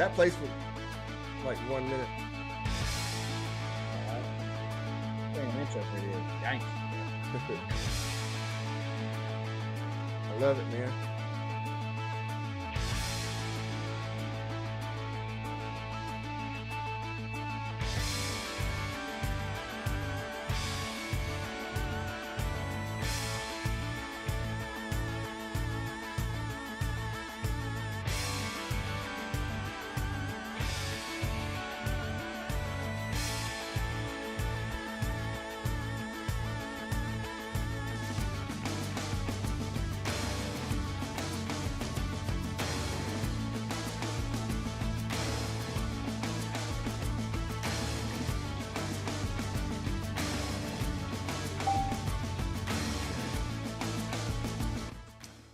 That plays for like 1 minute. Yanks. I love it, man.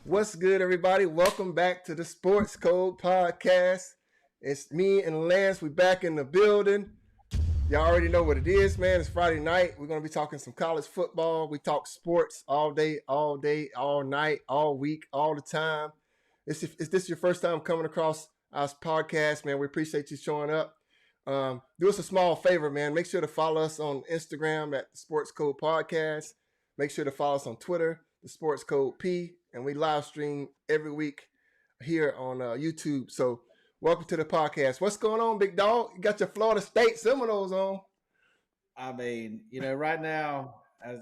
What's good, everybody? Welcome back to the Sports Code Podcast. It's me and Lance. We back in the building. Y'all already know what it is, man. It's Friday night. We're going to be talking some college football. We talk sports all day, all night, all week, all the time. Is this your first time coming across our podcast, man? We appreciate you showing up. Do us a small favor, man. Make sure to follow us on Instagram at the Sports Code Podcast. Make sure to follow us on Twitter, the Sports Code P. And we live stream every week here on YouTube. So welcome to the podcast. What's going on, big dog? You got your Florida State Seminoles on. I mean, right now,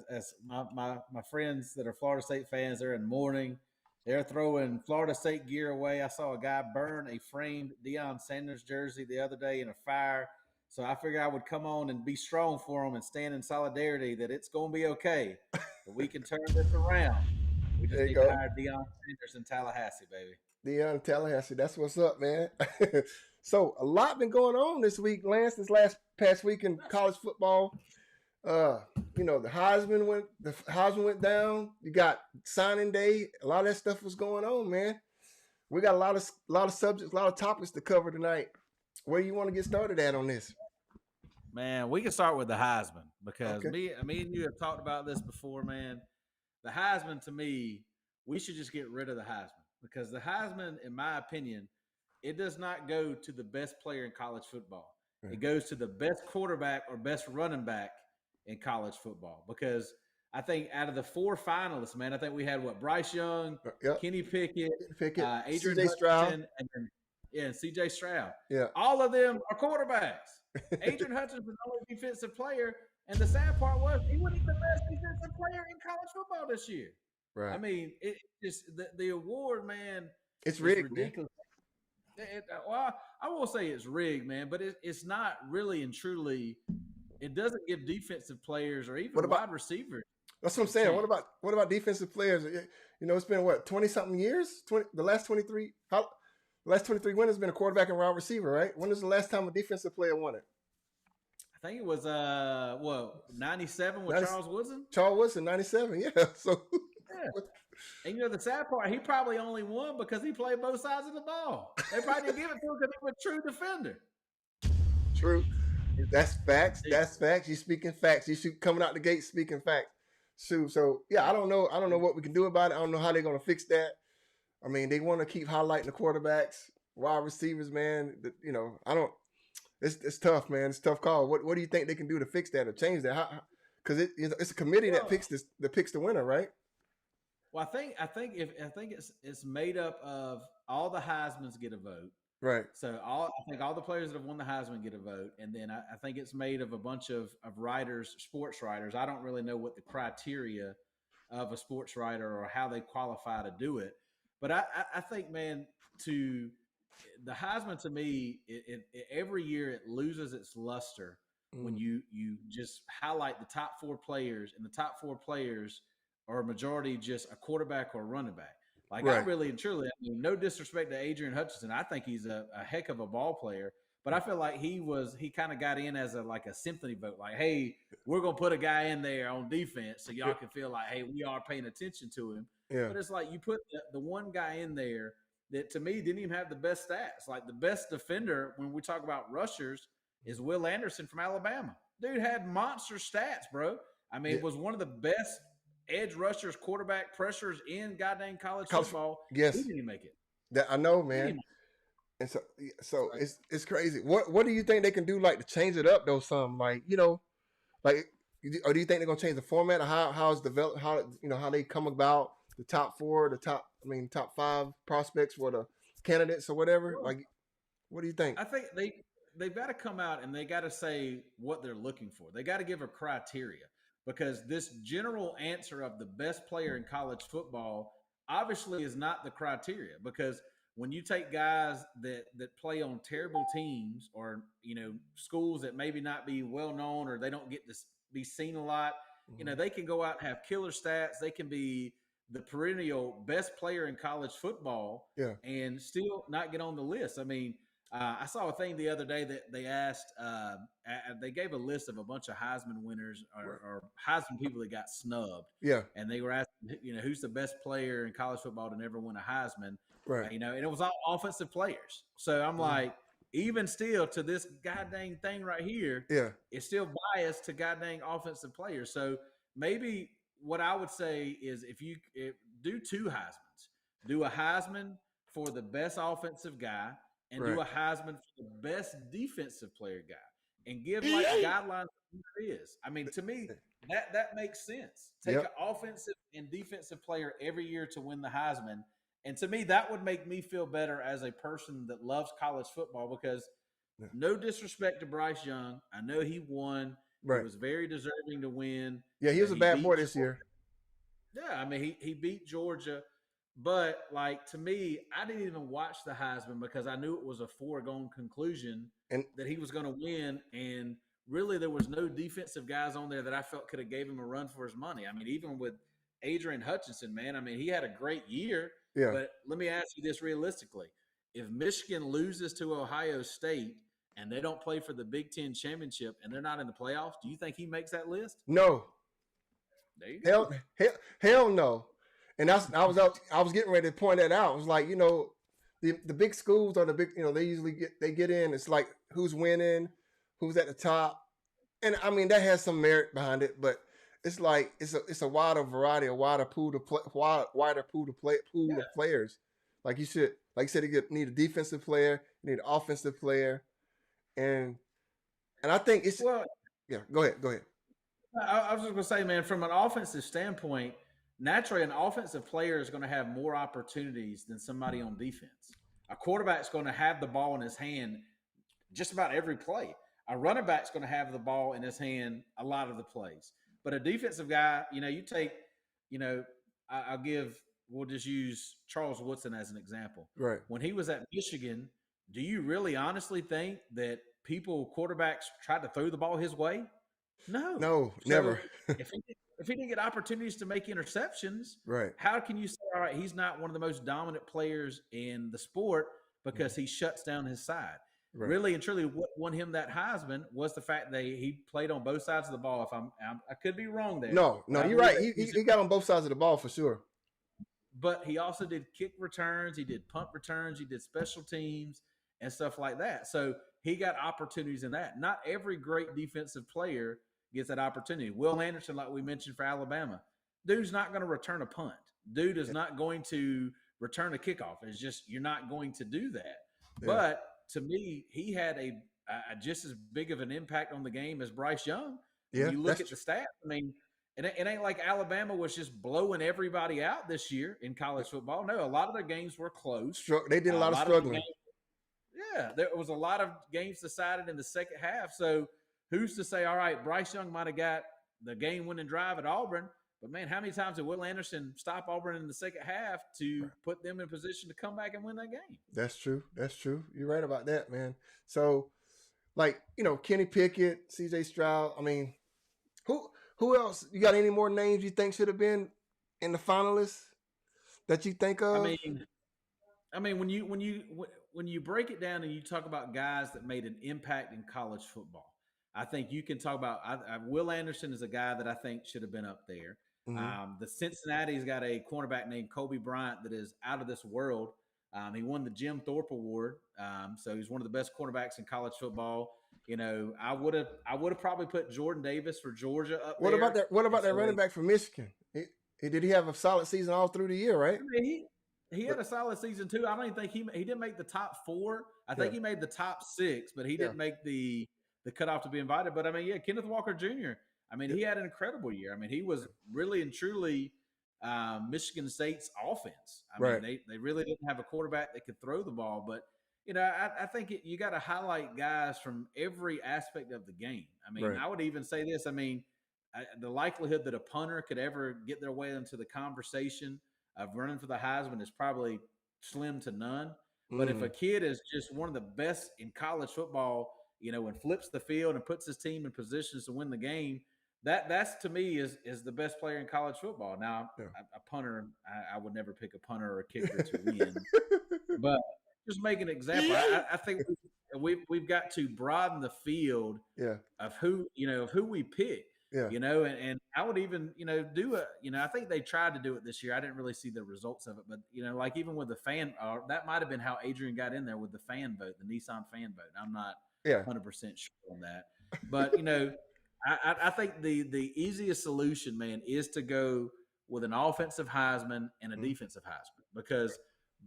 as my friends that are Florida State fans, they're in mourning. They're throwing Florida State gear away. I saw a guy burn a framed Deion Sanders jersey the other day in a fire. So I figured I would come on and be strong for them and stand in solidarity that it's going to be okay. That we can turn this around. We just need to hire Deion Sanders in Tallahassee, baby. Deion in Tallahassee. That's what's up, man. So a lot been going on this week, Lance. This past week in college football. The Heisman went down. You got signing day. A lot of that stuff was going on, man. We got a lot of subjects, a lot of topics to cover tonight. Where you want to get started at on this? Man, we can start with the Heisman because me and you have talked about this before, man. The Heisman, to me, we should just get rid of the Heisman because the Heisman, in my opinion, it does not go to the best player in college football. Mm-hmm. It goes to the best quarterback or best running back in college football because I think out of the four finalists, man, I think we had Bryce Young, Kenny Pickett, Adrian Hutchinson, and C.J. Stroud. Yeah, all of them are quarterbacks. Adrian Hutchinson is the only defensive player. And the sad part was he wasn't even the best defensive player in college football this year. Right. I mean, it just the award, man. It's rigged. Ridiculous. Well, I won't say it's rigged, man, but it's not really and truly. It doesn't give defensive players or even wide receivers. That's what I'm saying. What about defensive players? It's been 20-something years. The last 23 winners has been a quarterback and wide receiver, right? When was the last time a defensive player won it? I think it was 97 with Charles Woodson. Charles Woodson, 97, yeah. So And the sad part, he probably only won because he played both sides of the ball. They probably didn't give it to him because he was a true defender. True. That's facts. That's facts. You're speaking facts. You should coming out the gate speaking facts. So yeah, I don't know what we can do about it. I don't know how they're gonna fix that. I mean, they want to keep highlighting the quarterbacks, wide receivers, man. It's tough, man. It's a tough call. What do you think they can do to fix that or change that? Because it's a committee that picks the winner, right? Well, I think it's made up of all the Heismans get a vote, right? So I think all the players that have won the Heisman get a vote, and then I think it's made of a bunch of writers, sports writers. I don't really know what the criteria of a sports writer or how they qualify to do it, but I think, man, the Heisman, to me, it every year it loses its luster when you just highlight the top four players, and the top four players are a majority just a quarterback or a running back. Like, right. I really and truly, no disrespect to Adrian Hutchinson, I think he's a heck of a ball player, but I feel like he kind of got in as a sympathy vote. Like, hey, we're gonna put a guy in there on defense so y'all can feel like, hey, we are paying attention to him. Yeah. But it's like you put the one guy in there that, to me, didn't even have the best stats. Like, the best defender when we talk about rushers is Will Anderson from Alabama. Dude had monster stats, bro. I mean, was one of the best edge rushers, quarterback pressures in goddamn college football. Yes. He didn't make it. I know, man. And so it's crazy. What do you think they can do like to change it up though? Some like like or do you think they're gonna change the format of how it's developed? How how they come about the top four, the top top five prospects for the candidates or whatever? Well, Like, what do you think? I think they've got to come out and they got to say what they're looking for. They got to give a criteria because this general answer of the best player in college football obviously is not the criteria because when you take guys that play on terrible teams or schools that maybe not be well known or they don't get to be seen a lot, Mm-hmm. they can go out and have killer stats. They can be the perennial best player in college football Yeah. and still not get on the list. I mean, I saw a thing the other day that they asked, they gave a list of a bunch of Heisman winners Right. or Heisman people that got snubbed. Yeah. And they were asking, who's the best player in college football to never win a Heisman? Right. And it was all offensive players. So I'm Mm-hmm. like, even still to this goddamn thing right here, Yeah. it's still biased to goddamn offensive players. So maybe what I would say is if do two Heismans, do a Heisman for the best offensive guy and Right. do a Heisman for the best defensive player guy and give like guidelines of who it is. I mean, to me, that makes sense. Take Yep. an offensive and defensive player every year to win the Heisman. And to me, that would make me feel better as a person that loves college football because Yeah. no disrespect to Bryce Young. I know he won. He Right. was very deserving to win. Yeah, he was a He bad boy beat this year. yeah, I mean he beat Georgia, but like to me, I didn't even watch the Heisman because I knew it was a foregone conclusion And that he was going to win, and really there was no defensive guys on there that I felt could have gave him a run for his money. I mean, even with Adrian Hutchinson, man, I mean he had a great year, yeah. but let me ask you this realistically: if Michigan loses to Ohio State and they don't play for the Big Ten championship and they're not in the playoffs, do you think he makes that list? No. There you go. Hell no. And I was getting ready to point that out. It was like, the big schools are the big, they usually get in. It's like who's winning, who's at the top. And I mean that has some merit behind it, but it's like it's a wider variety, a wider pool to play, wider pool of players. Like you said, you need a defensive player, you need an offensive player, and I think it's Well, yeah. Go ahead, go ahead. I was just going to say, man, from an offensive standpoint, naturally, an offensive player is going to have more opportunities than somebody on defense. A quarterback's going to have the ball in his hand just about every play. A running back's going to have the ball in his hand a lot of the plays. But a defensive guy, you take, you know, I'll give, we'll just use Charles Woodson as an example. Right. When he was at Michigan, do you really honestly think that quarterbacks tried to throw the ball his way? No. No, So never. if he didn't get opportunities to make interceptions, Right. how can you say, all right, he's not one of the most dominant players in the sport because he shuts down his side? Right. Really and truly, what won him that Heisman was the fact that he played on both sides of the ball. If I could be wrong there. No, you're right. He got on both sides of the ball for sure. But he also did kick returns, he did punt returns, he did special teams and stuff like that. So he got opportunities in that. Not every great defensive player gets that opportunity. Will Anderson, like we mentioned for Alabama, dude's not going to return a punt. Dude is not going to return a kickoff. It's just you're not going to do that. Yeah. But to me, he had a just as big of an impact on the game as Bryce Young. When you look at the stats, I mean, it ain't like Alabama was just blowing everybody out this year in college football. No, a lot of their games were close. They did a lot of struggling. There was a lot of games decided in the second half. So who's to say, all right, Bryce Young might have got the game-winning drive at Auburn, but, man, how many times did Will Anderson stop Auburn in the second half to put them in position to come back and win that game? That's true. That's true. You're right about that, man. So, like, Kenny Pickett, C.J. Stroud, I mean, who else? You got any more names you think should have been in the finalists that you think of? I mean, when you break it down and you talk about guys that made an impact in college football, I think you can talk about Will Anderson is a guy that I think should have been up there. Mm-hmm. The Cincinnati's got a cornerback named Kobe Bryant that is out of this world. He won the Jim Thorpe Award, so he's one of the best cornerbacks in college football. I would have probably put Jordan Davis for Georgia up there. What about that running back from Michigan? Did he have a solid season all through the year, right? I mean, he had a solid season too. I don't even think he didn't make the top 4. I think Yeah. he made the top 6, but he Yeah. didn't make the cutoff to be invited. But I mean, yeah, Kenneth Walker Jr. I mean, Yeah. he had an incredible year. I mean, he was really and truly Michigan State's offense. I mean, Right. they really didn't have a quarterback that could throw the ball, but I think you got to highlight guys from every aspect of the game. I mean, Right. I would even say this. I mean, the likelihood that a punter could ever get their way into the conversation of running for the Heisman is probably slim to none. But if a kid is just one of the best in college football, and flips the field and puts his team in positions to win the game, that's to me is the best player in college football. Now, Yeah. a punter, I would never pick a punter or a kicker to win, but just make an example. I think we've got to broaden the field Yeah. of who we pick. Yeah. And I would even, do I think they tried to do it this year. I didn't really see the results of it, but like even with the fan, that might have been how Adrian got in there with the fan vote, the Nissan fan vote. I'm not 100% sure on that, but I think the easiest solution, man, is to go with an offensive Heisman and a defensive Heisman, because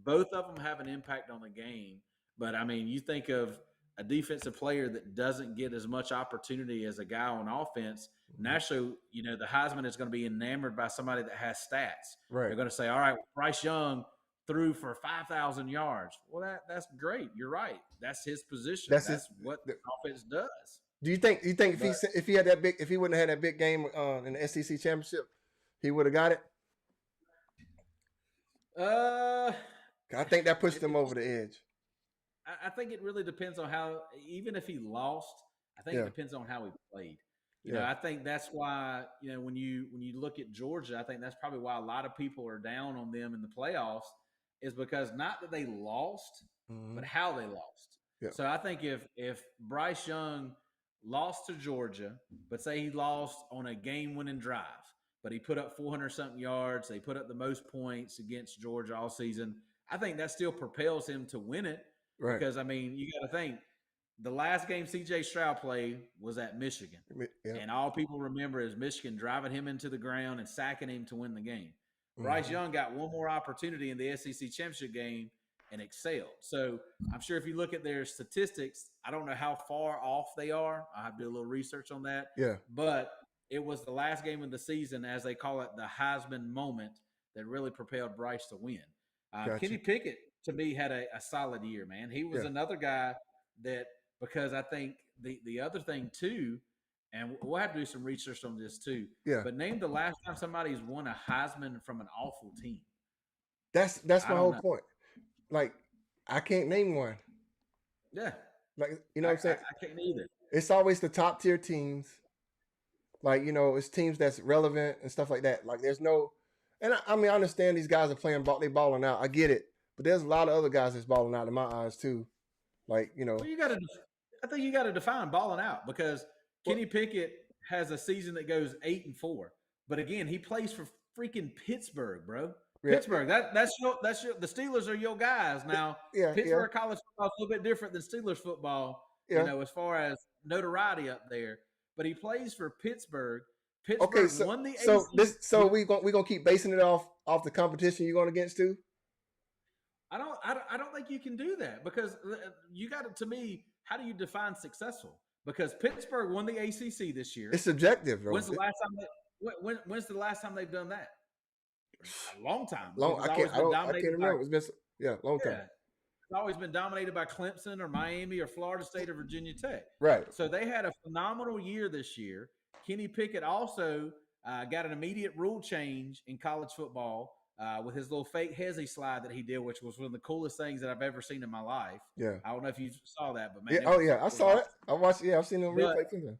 both of them have an impact on the game. But I mean, you think of a defensive player that doesn't get as much opportunity as a guy on offense. Naturally, the Heisman is going to be enamored by somebody that has stats. Right. They're going to say, all right, Bryce Young threw for 5,000 yards. Well, that's great. You're right. That's his position. That's what the offense does. Do you think if he wouldn't have had that big game in the SEC championship, he would have got it? I think that pushed him over the edge. I think it really depends on how. Even if he lost, I think it depends on how he played. I think that's why when you look at Georgia, I think that's probably why a lot of people are down on them in the playoffs, is because not that they lost, but how they lost. Yeah. So I think if Bryce Young lost to Georgia, but say he lost on a game-winning drive, but he put up 400-something yards, they put up the most points against Georgia all season, I think that still propels him to win it. Right. Because, I mean, you got to think, the last game C.J. Stroud played was at Michigan. Yeah. And all people remember is Michigan driving him into the ground and sacking him to win the game. Bryce Young got one more opportunity in the SEC championship game and excelled. So I'm sure if you look at their statistics, I don't know how far off they are. I'll have to do a little research on that. Yeah. But it was the last game of the season, as they call it, the Heisman moment, that really propelled Bryce to win. Gotcha. Kenny Pickett, to me, had a solid year, man. He was another guy that, because I think the other thing too, and we'll have to do some research on this too. Yeah. But name the last time somebody's won a Heisman from an awful team. That's my whole point. Like, I can't name one. Yeah. Like, you know what I'm saying? I can't either. It's always the top tier teams. Like, it's teams that's relevant and stuff like that. Like, there's no, and I mean, I understand these guys are playing ball, they balling out. I get it. But there's a lot of other guys that's balling out in my eyes too. Like, Well, I think you got to define balling out, because Kenny Pickett has a season that goes 8-4. But again, he plays for freaking Pittsburgh, bro. Yeah. Pittsburgh. That's the Steelers are your guys. Now, Pittsburgh college football is a little bit different than Steelers football, as far as notoriety up there. But he plays for Pittsburgh. Pittsburgh won the ACC. So we gonna keep basing it off the competition you're going against too? I don't think you can do that, because you got to me, how do you define successful? Because Pittsburgh won the ACC this year. It's subjective, bro. When's the last time they've done that? A long time. I can't remember. It's been long time. It's always been dominated by Clemson or Miami or Florida State or Virginia Tech. Right. So they had a phenomenal year this year. Kenny Pickett also got an immediate rule change in college football with his little fake hezzy slide that he did, which was one of the coolest things that I've ever seen in my life. Yeah. I don't know if you saw that, but man. I saw it. I watched. Yeah, I've seen them replay too.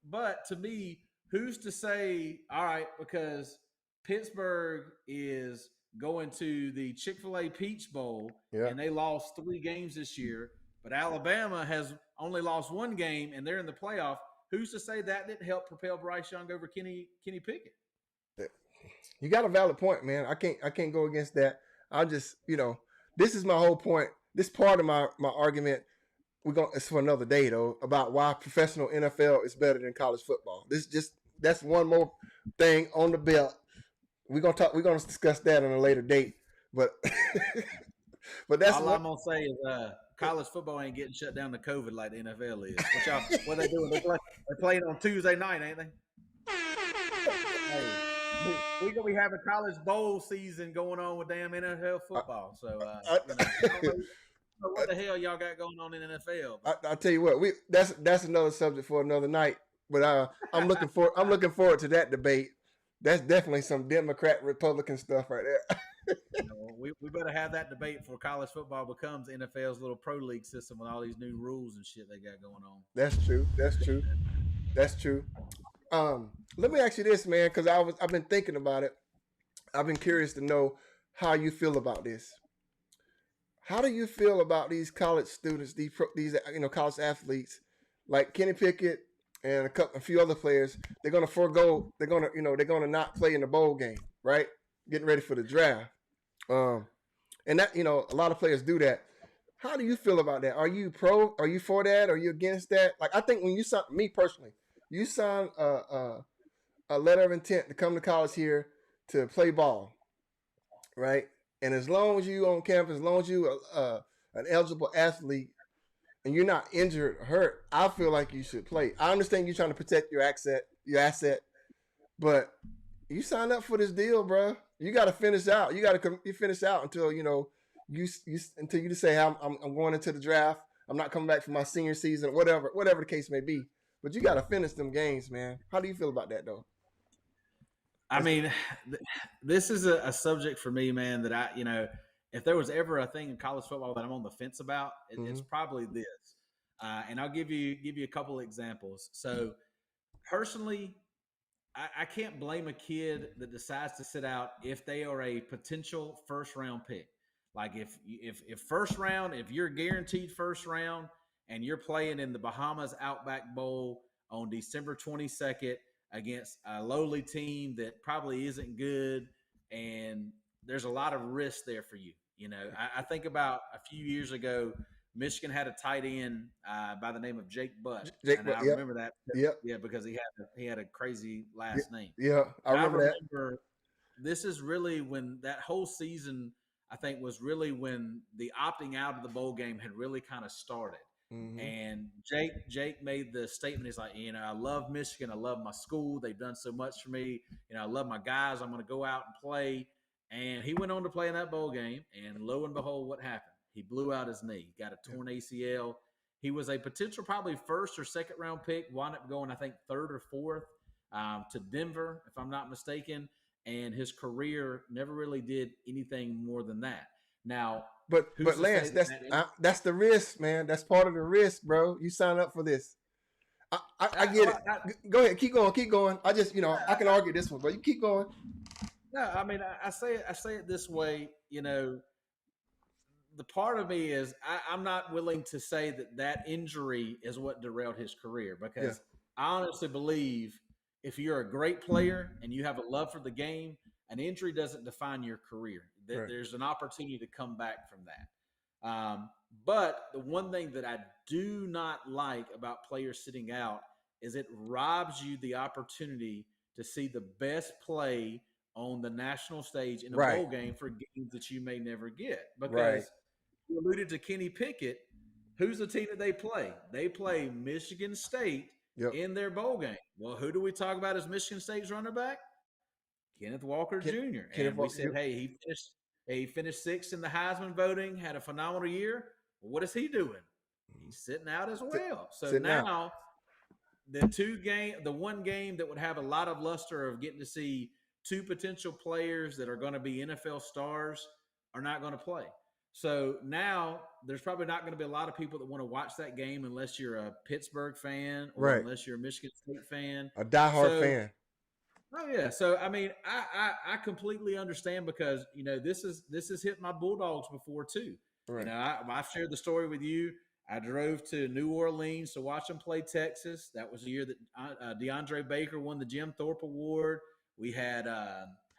But to me, who's to say? All right, because Pittsburgh is going to the Chick-fil-A Peach Bowl, and they lost 3 games this year, but Alabama has only lost 1 game, and they're in the playoff. Who's to say that didn't help propel Bryce Young over Kenny Pickett? You got a valid point, man. I can't go against that. I just, this is my whole point. This part of my argument, it's for another day though, about why professional NFL is better than college football. That's one more thing on the belt. We're gonna discuss that on a later date. but but that's All one. I'm gonna say is college football ain't getting shut down to COVID like the NFL is. What they doing? They're playing on Tuesday night, ain't they? Hey, we gonna be having college bowl season going on with damn NFL I, football. So I, I don't know what the hell y'all got going on in the NFL, but I tell you what, we that's another subject for another night. But I'm looking forward to that debate. That's definitely some Democrat Republican stuff right there. we better have that debate before college football becomes NFL's little pro league system with all these new rules and shit they got going on. That's true. That's true. That's true. Let me ask you this, man, because I've been thinking about it. I've been curious to know how you feel about this. How do you feel about these college students, these college athletes, like Kenny Pickett and a few other players? They're gonna forego. They're gonna not play in the bowl game, right? Getting ready for the draft. Um, and that a lot of players do that. How do you feel about that? Are you pro? Are you for that? Are you against that? Like I think when you sign, me personally, you sign a letter of intent to come to college here to play ball, right? And as long as you on campus, as long as you an eligible athlete and you're not injured or hurt, I feel like you should play. I understand you're trying to protect your asset, but you signed up for this deal, bro. You got to finish out. You finish out until until you just say I'm going into the draft. I'm not coming back for my senior season, whatever the case may be. But you got to finish them games, man. How do you feel about that, though? I mean, this is a subject for me, man, that if there was ever a thing in college football that I'm on the fence about, it's probably this. And I'll give you a couple of examples. So personally, I can't blame a kid that decides to sit out if they are a potential first round pick. Like if first round, if you're guaranteed first round and you're playing in the Bahamas Outback Bowl on December 22nd against a lowly team that probably isn't good, and there's a lot of risk there for you. I think about a few years ago, Michigan had a tight end by the name of Jake Butt, Jake, and I yep, remember that. yep, Yeah, because he had a crazy last name. yeah. I But I remember that. remember this is really when that whole season, I think, was really when the opting out of the bowl game had really kind of started. Mm-hmm. And Jake made the statement. He's like, I love Michigan. I love my school. They've done so much for me. I love my guys. I'm going to go out and play. And he went on to play in that bowl game. And lo and behold, what happened? He blew out his knee, got a torn ACL. He was a potential probably first or second round pick, wound up going, I think, third or fourth to Denver, if I'm not mistaken. And his career never really did anything more than that. Now, but Lance, that's the risk, man. That's part of the risk, bro. You sign up for this. I get it. Go ahead, keep going. I just I can argue this one, but you keep going. No, I mean I say it this way. The part of me is I'm not willing to say that injury is what derailed his career, because I honestly believe if you're a great player and you have a love for the game, an injury doesn't define your career. Right. There's an opportunity to come back from that. But the one thing that I do not like about players sitting out is it robs you the opportunity to see the best play on the national stage in a bowl game for games that you may never get. Because you alluded to Kenny Pickett. Who's the team that they play? They play Michigan State in their bowl game. Well, who do we talk about as Michigan State's running back? Kenneth Walker Jr. And we said, hey, he finished sixth in the Heisman voting, had a phenomenal year. Well, what is he doing? He's sitting out as well. So now the one game that would have a lot of luster of getting to see two potential players that are going to be NFL stars are not going to play. So now there's probably not going to be a lot of people that want to watch that game unless you're a Pittsburgh fan or unless you're a Michigan State fan. A diehard fan. Oh yeah. So I mean, I completely understand, because this has hit my Bulldogs before too. Right. I've shared the story with you. I drove to New Orleans to watch them play Texas. That was the year that DeAndre Baker won the Jim Thorpe Award. We had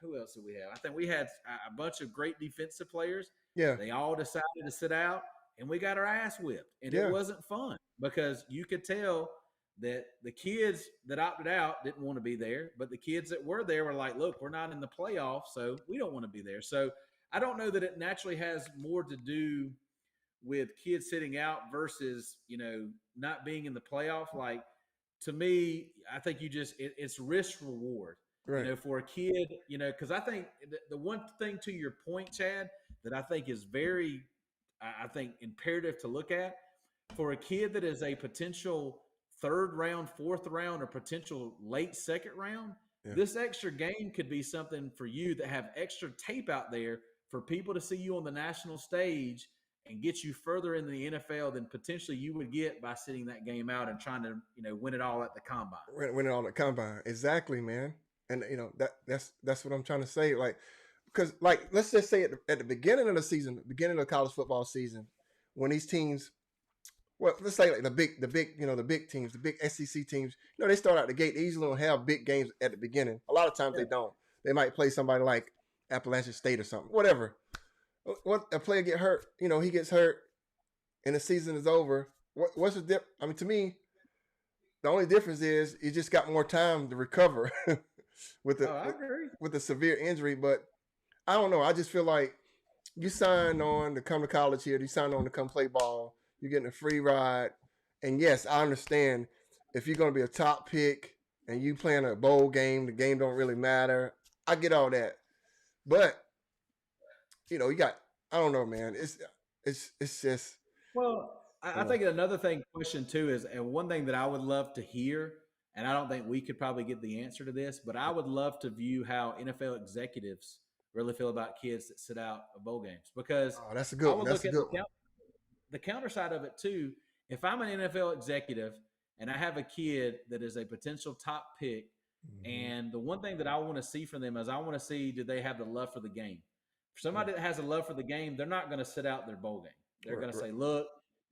who else did we have? I think we had a bunch of great defensive players. Yeah. They all decided to sit out, and we got our ass whipped. And it wasn't fun, because you could tell that the kids that opted out didn't want to be there, but the kids that were there were like, look, we're not in the playoffs, so we don't want to be there. So I don't know that it naturally has more to do with kids sitting out versus not being in the playoff. Like, to me, I think it's risk reward. Right. For a kid, because I think the one thing, to your point, Chad, that I think is very, I think, imperative to look at for a kid that is a potential third round, fourth round, or potential late second round. Yeah. This extra game could be something for you that have extra tape out there for people to see you on the national stage and get you further in the NFL than potentially you would get by sitting that game out and trying to, win it all at the combine. Winning all the combine. Exactly, man. And that's what I'm trying to say. Like, because like let's just say at the beginning of the season, the beginning of the college football season, when these teams, well, let's say like the big big teams, the big SEC teams, they start out the gate. They usually don't have big games at the beginning. A lot of times they don't. They might play somebody like Appalachian State or something, whatever. What a player get hurt, he gets hurt, and the season is over. What's the dip? I mean, to me, the only difference is you just got more time to recover with the severe injury. But I don't know. I just feel like you signed on to come to college here. You signed on to come play ball. You're getting a free ride. And yes, I understand if you're going to be a top pick and you playing a bowl game, the game don't really matter. I get all that. But, you got, I don't know, man. It's just. Well, I think another question too is, and one thing that I would love to hear, and I don't think we could probably get the answer to this, but I would love to view how NFL executives really feel about kids that sit out of bowl games, because that's a good one. That's a good one. The counter side of it too. If I'm an NFL executive and I have a kid that is a potential top pick, and the one thing that I want to see from them is I want to see, do they have the love for the game? For somebody that has a love for the game, they're not going to sit out their bowl game. They're going to say, look,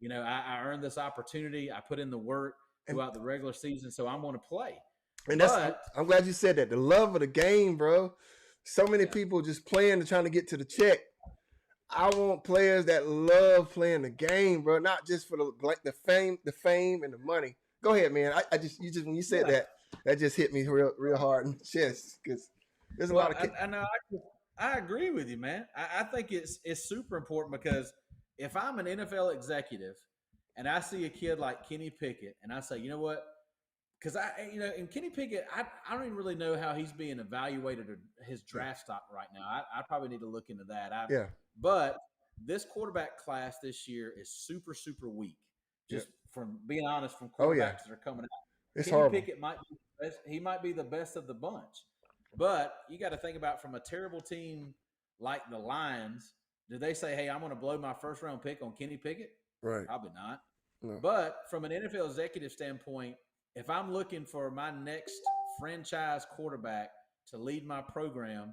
I earned this opportunity. I put in the work throughout the regular season, so I'm going to play. And I'm glad you said that. The love of the game, bro. So many people just playing and trying to get to the check. I want players that love playing the game, bro, not just for the fame and the money. Go ahead, man. I just when you said that just hit me real hard in the chest, because there's a lot of. I agree with you, man. I think it's super important, because if I'm an NFL executive and I see a kid like Kenny Pickett and I say, you know what? Because and Kenny Pickett, I don't even really know how he's being evaluated or his draft stock right now. I probably need to look into that. But this quarterback class this year is super, super weak. Just from being honest, from quarterbacks that are coming out. It's Kenny horrible. Pickett might be the best of the bunch. But you got to think about, from a terrible team like the Lions, do they say, hey, I'm going to blow my first round pick on Kenny Pickett? Right. Probably not. No. But from an NFL executive standpoint, if I'm looking for my next franchise quarterback to lead my program,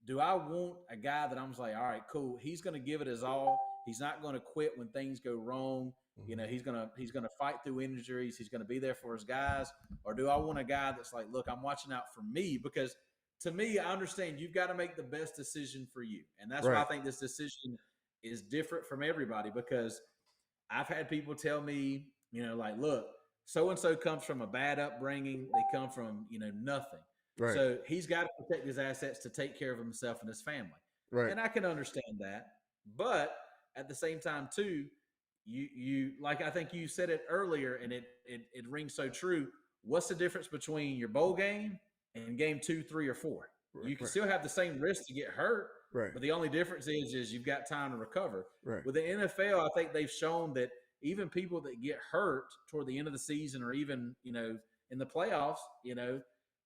do I want a guy that I'm just like, all right, cool, he's going to give it his all. He's not going to quit when things go wrong. He's going to fight through injuries. He's going to be there for his guys. Or do I want a guy that's like, look, I'm watching out for me? Because to me, I understand you've got to make the best decision for you. And that's why I think this decision is different from everybody, because I've had people tell me, like, look, so-and-so comes from a bad upbringing. They come from, nothing. Right. So he's got to protect his assets to take care of himself and his family. Right. And I can understand that. But at the same time, too, you like, I think you said it earlier, and it rings so true. What's the difference between your bowl game and game 2, 3, or 4? You can still have the same risk to get hurt, but the only difference is you've got time to recover. Right. With the NFL, I think they've shown that even people that get hurt toward the end of the season, or even, in the playoffs,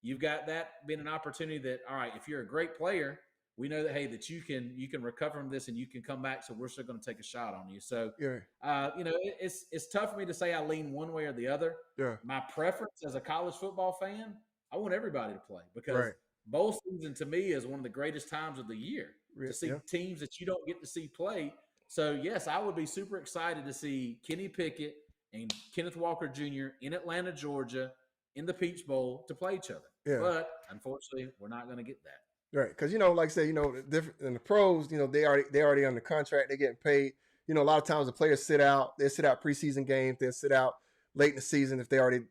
you've got that being an opportunity that, all right, if you're a great player, we know that, hey, that you can recover from this and you can come back. So we're still going to take a shot on you. So, it's tough for me to say I lean one way or the other. Yeah. My preference as a college football fan, I want everybody to play, because bowl season to me is one of the greatest times of the year to see teams that you don't get to see play. So, yes, I would be super excited to see Kenny Pickett and Kenneth Walker Jr. in Atlanta, Georgia, in the Peach Bowl to play each other. Yeah. But, unfortunately, we're not going to get that. Right, because, like I said, different in the pros, they already under contract. They're getting paid. A lot of times the players sit out. They sit out preseason games. They sit out late in the season if they already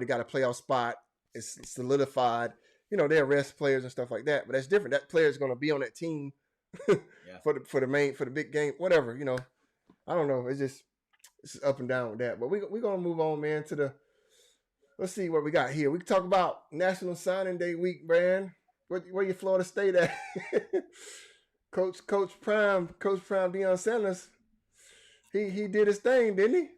got a playoff spot. It's solidified. They arrest players and stuff like that. But that's different. That player is going to be on that team Yeah. for the big game, whatever. I don't know. It's up and down with that. But we gonna move on, man. Let's see what we got here. We can talk about National Signing Day week, man. Where your Florida State at? Coach Prime Deion Sanders. He did his thing, didn't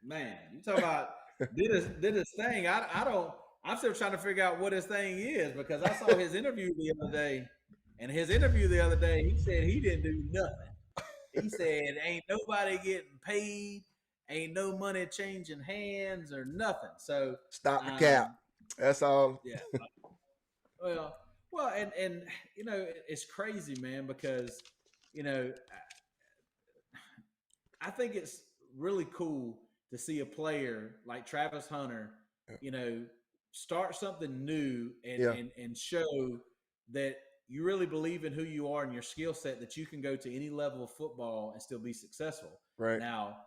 Man, you talk about did his thing. I don't. I'm still trying to figure out what his thing is because I saw his interview the other day, and his interview the other day, he said he didn't do nothing. He said ain't nobody getting paid, ain't no money changing hands or nothing. So, Stop the cap. That's all. yeah. Well, and it's crazy, man, because you know I think it's really cool to see a player like Travis Hunter, you know, start something new and Yeah. and show that you really believe in who you are and your skill set that you can go to any level of football and still be successful. Right. Now,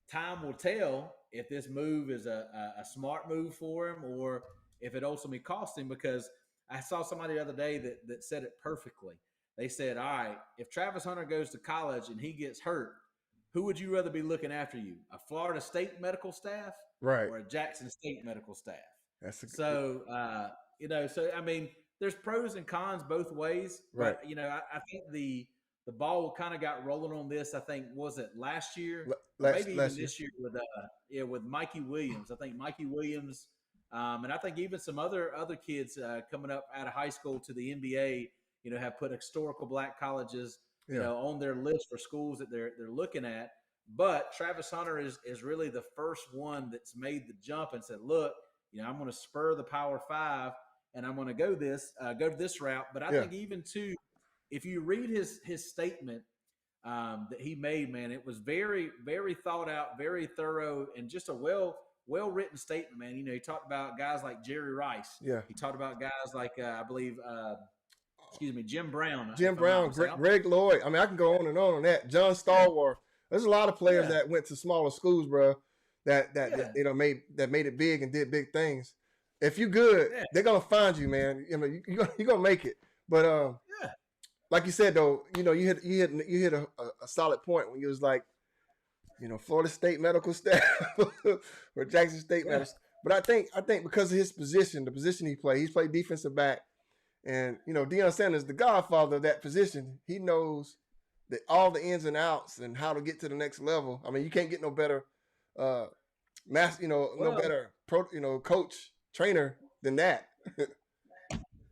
time will tell if this move is a smart move for him or if it ultimately cost him because I saw somebody the other day that said it perfectly. They said, all right, if Travis Hunter goes to college and he gets hurt, who would you rather be looking after you? A Florida State medical staff Right. or a Jackson State medical staff? That's a So, so I mean, there's pros and cons both ways, right. but I think the ball kind of got rolling on this. I think was it last year or maybe even Last year. this year with Mikey Williams. I think Mikey Williams, and I think even some other kids coming up out of high school to the NBA, have put historical black colleges Yeah. on their list for schools that they're looking at. But Travis Hunter is really the first one that's made the jump and said, "Look, I'm going to spur the Power Five, and I'm going to go this route." But I Yeah. think even too, if you read his statement that he made, man, it was very very thought out, very thorough, and just a well written statement, man. He talked about guys like Jerry Rice. Yeah. He talked about guys like I believe. Excuse me, Jim Brown. Jim If I'm not Brown, mistaken. Greg Lloyd. I mean, I can go on that. John Stallworth. There's a lot of players Yeah. that went to smaller schools, bro. That Yeah. made it big and did big things. If you good, Yeah. they're gonna find you, man. You're gonna make it. But Yeah. like you said though, you hit a solid point when you was like, Florida State medical staff or Jackson State Yeah. medical. But I think because of his position, the position he's played defensive back. And Deion Sanders, the godfather of that position, he knows all the ins and outs and how to get to the next level. I mean, you can't get no better, no better coach trainer than that.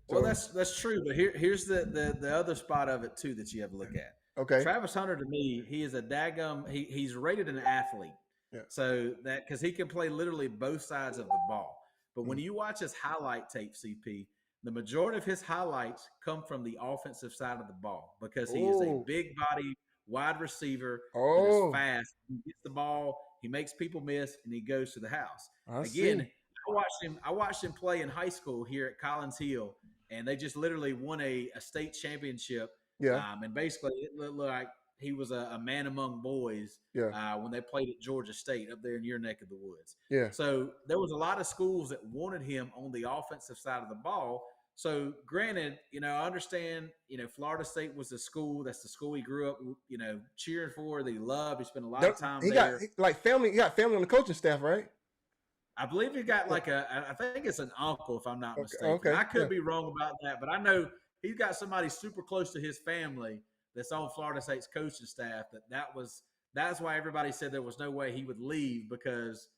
Well, that's true, but here's the other spot of it too that you have to look at. Okay. Travis Hunter, to me, he is a daggum. He's rated an athlete, Yeah. so that because he can play literally both sides of the ball. But when you watch his highlight tape, CP, the majority of his highlights come from the offensive side of the ball because he is a big body wide receiver that is fast. He gets the ball, he makes people miss, and he goes to the house. Again, I watched him play in high school here at Collins Hill, and they just literally won a state championship. Yeah. And basically, it looked like he was a man among boys when they played at Georgia State up there in your neck of the woods. Yeah. So there was a lot of schools that wanted him on the offensive side of the ball. So granted, I understand, Florida State was the school. That's the school he grew up, cheering for, that he loved. He spent a lot of time there. He got family on the coaching staff, right? I believe he got I think it's an uncle, if I'm not mistaken. Okay. I could be wrong about that, but I know he's got somebody super close to his family that's on Florida State's coaching staff. That's why everybody said there was no way he would leave because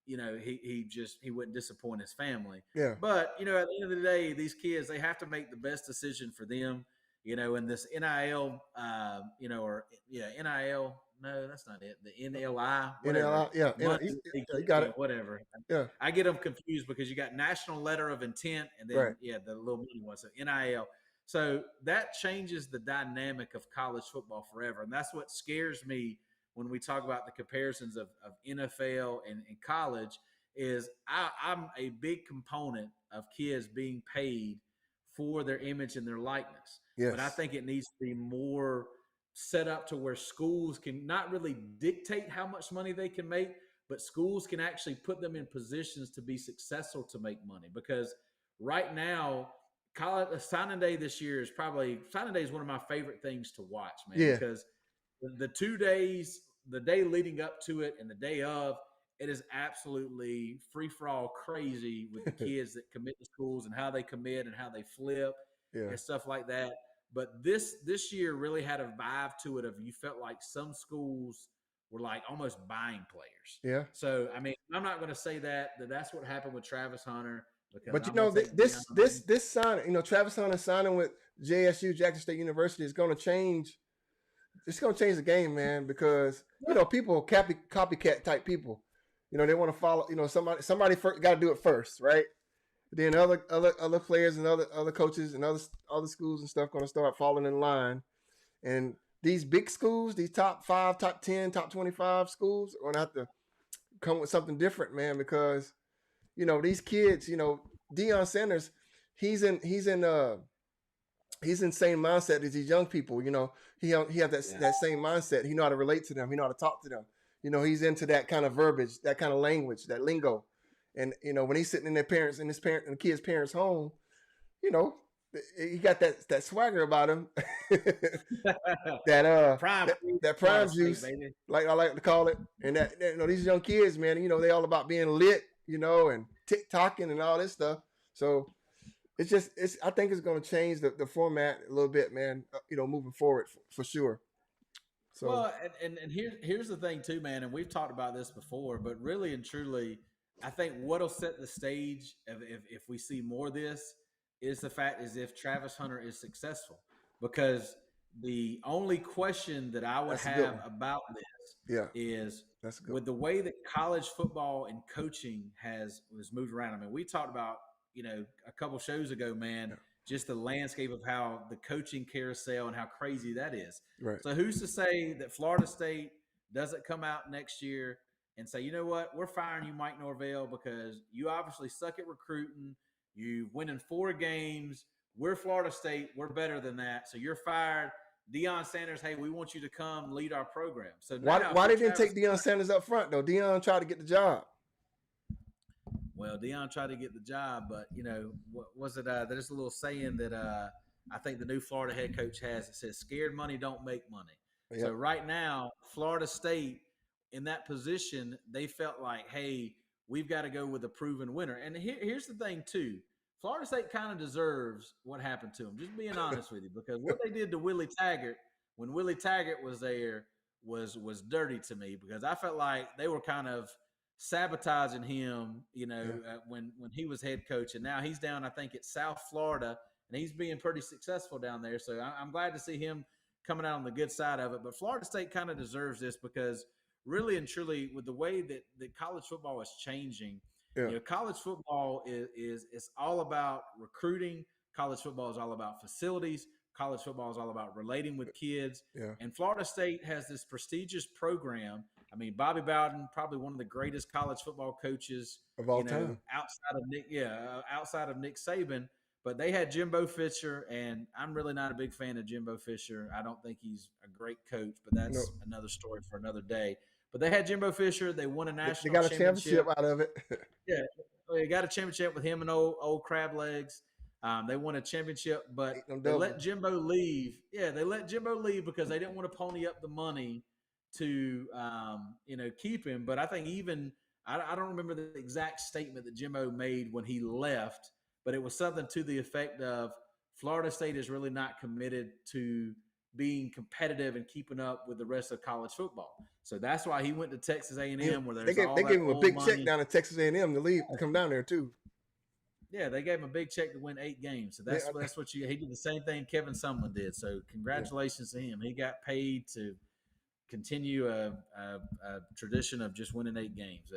he wouldn't disappoint his family. Yeah. But at the end of the day, these kids, they have to make the best decision for them. In this NIL, NIL. No, that's not it. The NLI, whatever. NLI, yeah, you got it. Whatever. Yeah. I get them confused because you got National Letter of Intent and then the little money one. So NIL. So that changes the dynamic of college football forever. And that's what scares me when we talk about the comparisons of NFL and college is I'm a big component of kids being paid for their image and their likeness. Yes. But I think it needs to be more set up to where schools can not really dictate how much money they can make, but schools can actually put them in positions to be successful to make money. Because right now, college signing day this year is probably signing day is one of my favorite things to watch, man, Yeah. because the 2 days, the day leading up to it and the day of, it is absolutely free for all crazy with the kids that commit to schools and how they commit and how they flip Yeah. and stuff like that. But this year really had a vibe to it of you felt like some schools were like almost buying players. Yeah. So I mean, I'm not going to say that's what happened with Travis Hunter because But I'm going to take Deion. this sign, Travis Hunter signing with JSU, Jackson State University, is going to change. It's going to change the game, man, because people copycat type people. They want to follow. Somebody got to do it first, right? Then other players and other coaches and other schools and stuff going to start falling in line. And these big schools, these top 5, top 10, top 25 schools, are going to have to come with something different, man, because these kids, Deion Sanders, he's in same mindset as these young people. He have that same mindset. He know how to relate to them. He know how to talk to them. He's into that kind of verbiage, that kind of language, that lingo. And when he's sitting in the kid's parents' home, he got that swagger about him. that prime juice, baby. like I like to call it. And that these young kids, man, they all about being lit, and TikToking and all this stuff. So I think it's going to change the format a little bit, man. Moving forward for sure. So well, and here's the thing too, man. And we've talked about this before, but really and truly, I think what'll set the stage if we see more of this is the fact is if Travis Hunter is successful, because the only question that I would have about this is with the way that college football and coaching was moved around. I mean, we talked about a couple shows ago, man, just the landscape of how the coaching carousel and how crazy that is. Right. So who's to say that Florida State doesn't come out next year and say, you know what, we're firing you, Mike Norvell, because you obviously suck at recruiting. You winning 4 games. We're Florida State. We're better than that. So you're fired. Deion Sanders, hey, we want you to come lead our program. So why they didn't take Deion Sanders up front though? Deion tried to get the job. Well, Deion tried to get the job, but what was it? There's a little saying that I think the new Florida head coach has. It says, "Scared money don't make money." Yep. So right now, Florida State in that position, they felt like, hey, we've got to go with a proven winner. And here's the thing too. Florida State kind of deserves what happened to them. Just being honest with you, because what they did to Willie Taggart when Willie Taggart was there was dirty to me, because I felt like they were kind of sabotaging him, when he was head coach, and now he's down, I think, at South Florida, and he's being pretty successful down there. So I'm glad to see him coming out on the good side of it. But Florida State kind of deserves this, because really and truly, with the way that college football is changing, college football is all about recruiting. College football is all about facilities. College football is all about relating with kids. Yeah. And Florida State has this prestigious program. I mean, Bobby Bowden, probably one of the greatest college football coaches of all time, outside of Nick Saban. But they had Jimbo Fisher, and I'm really not a big fan of Jimbo Fisher. I don't think he's a great coach, but that's another story for another day. But they had Jimbo Fisher. They won a national championship. They got a championship out of it. Yeah, they got a championship with him and old crab legs. They won a championship, but they let Jimbo leave. Yeah, they let Jimbo leave because they didn't want to pony up the money to keep him. But I think I don't remember the exact statement that Jimbo made when he left, but it was something to the effect of Florida State is really not committed to being competitive and keeping up with the rest of college football. So that's why he went to Texas A&M, where they gave him a big check down at Texas A&M to leave, to come down there too. Yeah, they gave him a big check to win 8 games. So that's what he did the same thing Kevin Sumlin did. So congratulations to him. He got paid to continue a tradition of just winning 8 games.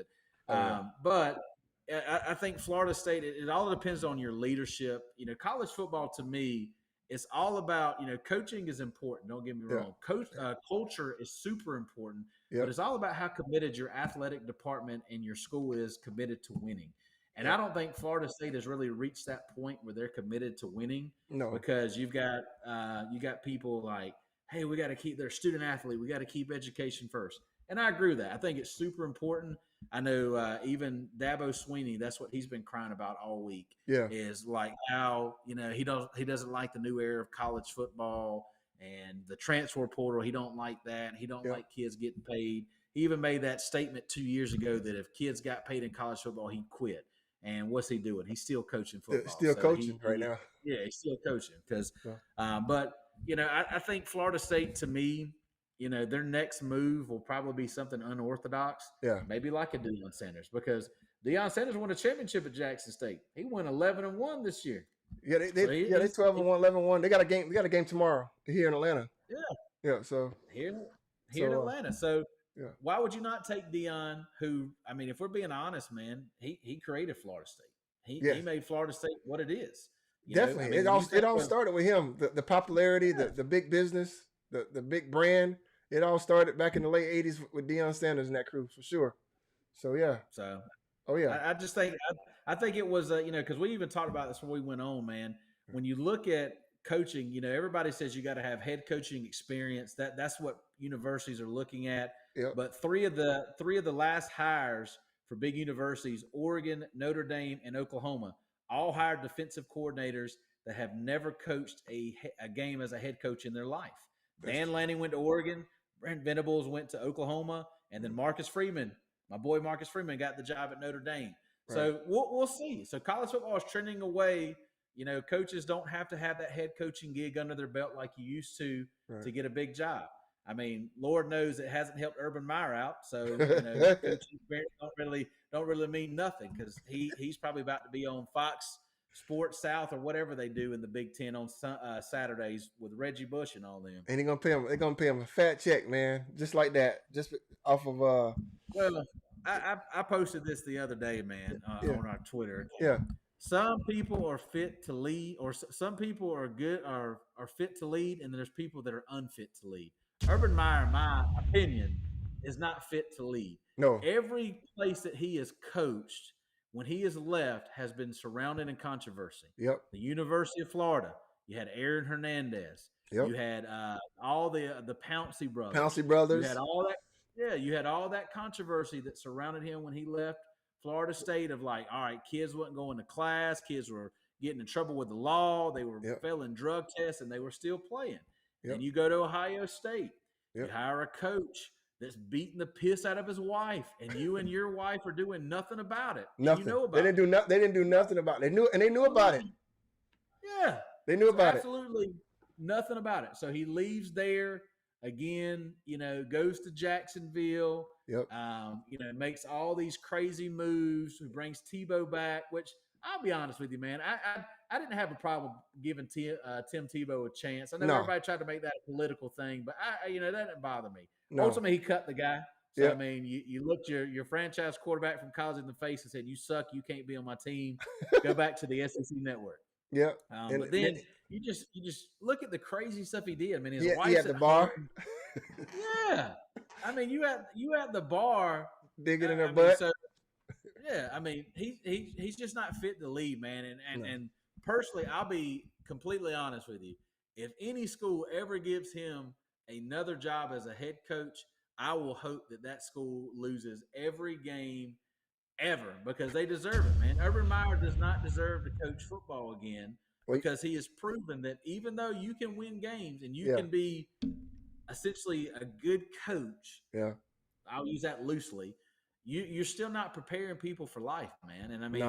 But I think Florida State, it all depends on your leadership. College football, to me, it's all about, coaching is important. Don't get me wrong. Culture is super important, but it's all about how committed your athletic department and your school is committed to winning. And I don't think Florida State has really reached that point where they're committed to winning. No, because you've got people like, hey, we got to keep their student athlete. We got to keep education first. And I agree with that. I think it's super important. I know even Dabo Sweeney, that's what he's been crying about all week. Yeah. Is like how he doesn't like the new era of college football and the transfer portal. He don't like that. He don't Yeah. like kids getting paid. He even made that statement 2 years ago that if kids got paid in college football, he'd quit. And what's he doing? He's still coaching football. Still So coaching right now. yeah, he's still coaching because. Yeah. But I think Florida State, to me, their next move will probably be something unorthodox. Yeah. Maybe like a Deion Sanders, because Deion Sanders won a championship at Jackson State. He won 11-1 this year. Yeah, they 12-1, 11-1. They got a game tomorrow here in Atlanta. Yeah. Yeah. So here in Atlanta. So yeah. Why would you not take Deion, who, I mean, if we're being honest, man, he created Florida State. He made Florida State what it is. Definitely. It all started with him. The popularity, the big business, the big brand. It all started back in the late 80s with Deion Sanders and that crew, for sure. So yeah. I just think I think it was because we even talked about this when we went on, man. When you look at coaching, everybody says you got to have head coaching experience. That's what universities are looking at. Yep. But three of the last hires for big universities, Oregon, Notre Dame, and Oklahoma, all hired defensive coordinators that have never coached a game as a head coach in their life. Dan Lanning went to Oregon, Brent Venables went to Oklahoma, and then Marcus Freeman, my boy Marcus Freeman, got the job at Notre Dame. Right. So we'll see. So college football is trending away. Coaches don't have to have that head coaching gig under their belt like you used to get a big job. I mean, Lord knows it hasn't helped Urban Meyer out. So coaching experience don't really mean nothing, because he's probably about to be on Fox Sports South or whatever they do in the Big Ten on Saturdays with Reggie Bush and all them. And they're gonna pay him a fat check, man, just like that, just off of. Well, I posted this the other day, man, on our Twitter. Yeah. Some people are fit to lead, or some people are fit to lead, and there's people that are unfit to lead. Urban Meyer, in my opinion, is not fit to lead. No. Every place that he has coached, when he has left, has been surrounded in controversy. Yep. The University of Florida, you had Aaron Hernandez. Yep. You had all the Pouncey brothers. Pouncey brothers. You had all that. Yeah, you had all that controversy that surrounded him when he left Florida State, of like, all right, kids wasn't going to class, kids were getting in trouble with the law, they were failing drug tests, and they were still playing. Yep. And you go to Ohio State, you hire a coach that's beating the piss out of his wife, and you and your wife are doing nothing about it. Nothing. You know about they didn't do nothing about it. They knew about it. Yeah. They knew about absolutely nothing about it. So he leaves there again, goes to Jacksonville. Yep. Makes all these crazy moves. He brings Tebow back, which I'll be honest with you, man. I didn't have a problem giving Tim Tebow a chance. I know everybody tried to make that a political thing, but that didn't bother me. No. Ultimately, he cut the guy. So, I mean, you looked your franchise quarterback from college in the face and said, "You suck. You can't be on my team. Go back to the SEC network." Yeah. But then you just look at the crazy stuff he did. I mean, his wife's at the bar. Yeah. I mean, you at the bar digging in her butt. So, yeah, I mean, he's just not fit to lead, man. And personally, I'll be completely honest with you. If any school ever gives him another job as a head coach, I will hope that school loses every game ever, because they deserve it, man. Urban Meyer does not deserve to coach football again, because he has proven that even though you can win games and you can be essentially a good coach, I'll use that loosely, you're still not preparing people for life, man. And I mean,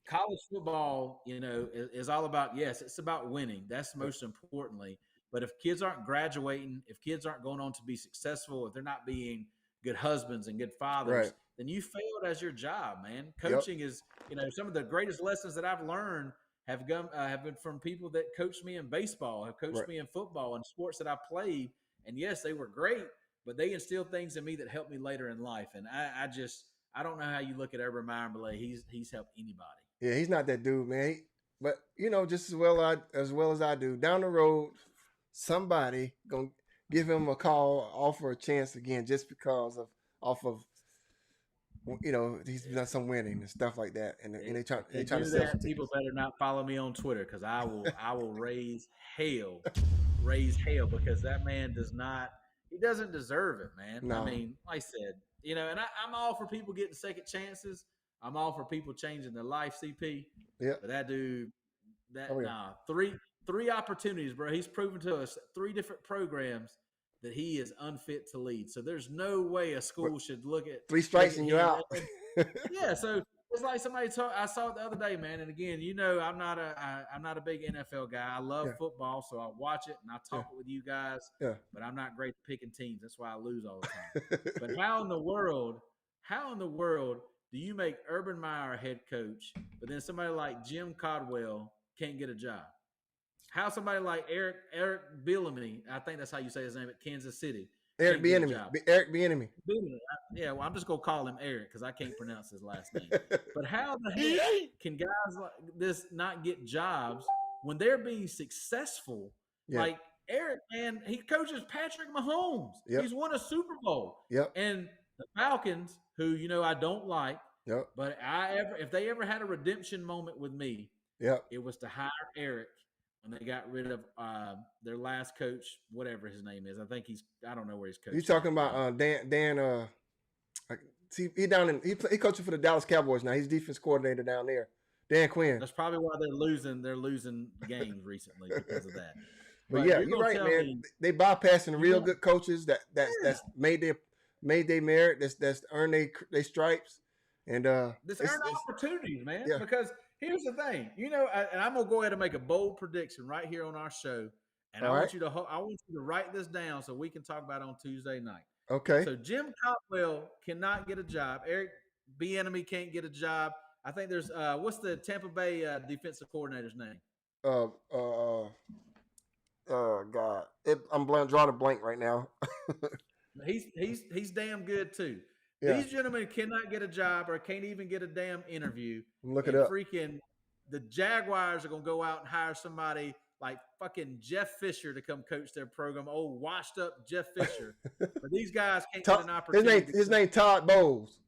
college football, is all about, yes, it's about winning. That's most importantly. But if kids aren't graduating, if kids aren't going on to be successful, if they're not being good husbands and good fathers, then you failed as your job, man. Coaching is, some of the greatest lessons that I've learned have been from people that coached me in baseball, have coached me in football and sports that I played. And yes, they were great, but they instilled things in me that helped me later in life. And I don't know how you look at Urban Meyer and believe he's helped anybody. Yeah, he's not that dude, man. But just as well as I do, down the road, somebody gonna give him a call, offer a chance again, just because he's done some winning and stuff like that. And they try to sell some people better not follow me on Twitter, because I will raise hell, because that man does not he doesn't deserve it, man. I No. mean, like I said, and I'm all for people getting second chances. I'm all for people changing their life, CP. Yeah. But that dude, Oh yeah. three opportunities, bro. He's proven to us 3 different programs that he is unfit to lead. So there's no way a But school should look at 3 strikes and you're him. out. Yeah, so it's like somebody told. I saw it the other day, man. And again, I'm not a big NFL guy. I love Yeah. football, so I watch it and I Yeah. talk it with you guys. Yeah. But I'm not great at picking teams. That's why I lose all the time. But how in the world do you make Urban Meyer a head coach, but then somebody like Jim Caldwell can't get a job? How somebody like Eric Bieniemy, I think that's how you say his name at Kansas City, Eric can't get a Bieniemy. job? Eric Bieniemy. Yeah, well, I'm just gonna call him Eric because I can't pronounce his last name. But how the heck can guys like this not get jobs when they're being successful? Yeah. Like Eric, man, he coaches Patrick Mahomes. Yep. He's won a Super Bowl. Yep. And the Falcons, who I don't like, Yep. but if they ever had a redemption moment with me, Yep. it was to hire Eric when they got rid of their last coach, whatever his name is. I don't know where he's coaching. You talking about Dan? He down in he coaching for the Dallas Cowboys now. He's defense coordinator down there. Dan Quinn. That's probably why they're losing games recently because of that. But yeah, you're right, man. They bypassing real good coaches that's made their merit, that's earned their stripes, and this earned opportunities, man. Yeah. Because here's the thing, and I'm gonna go ahead and make a bold prediction right here on our show, and I want you to write this down so we can talk about it on Tuesday night. Okay. So Jim Caldwell cannot get a job. Eric Bieniemy can't get a job. I think there's what's the Tampa Bay defensive coordinator's name? God, I'm drawing a blank right now. He's damn good too. Yeah. These gentlemen cannot get a job or can't even get a damn interview. Look it up. Freaking the Jaguars are gonna go out and hire somebody like fucking Jeff Fisher to come coach their program. Old washed up Jeff Fisher. But these guys can't get an opportunity. His name Todd Bowles.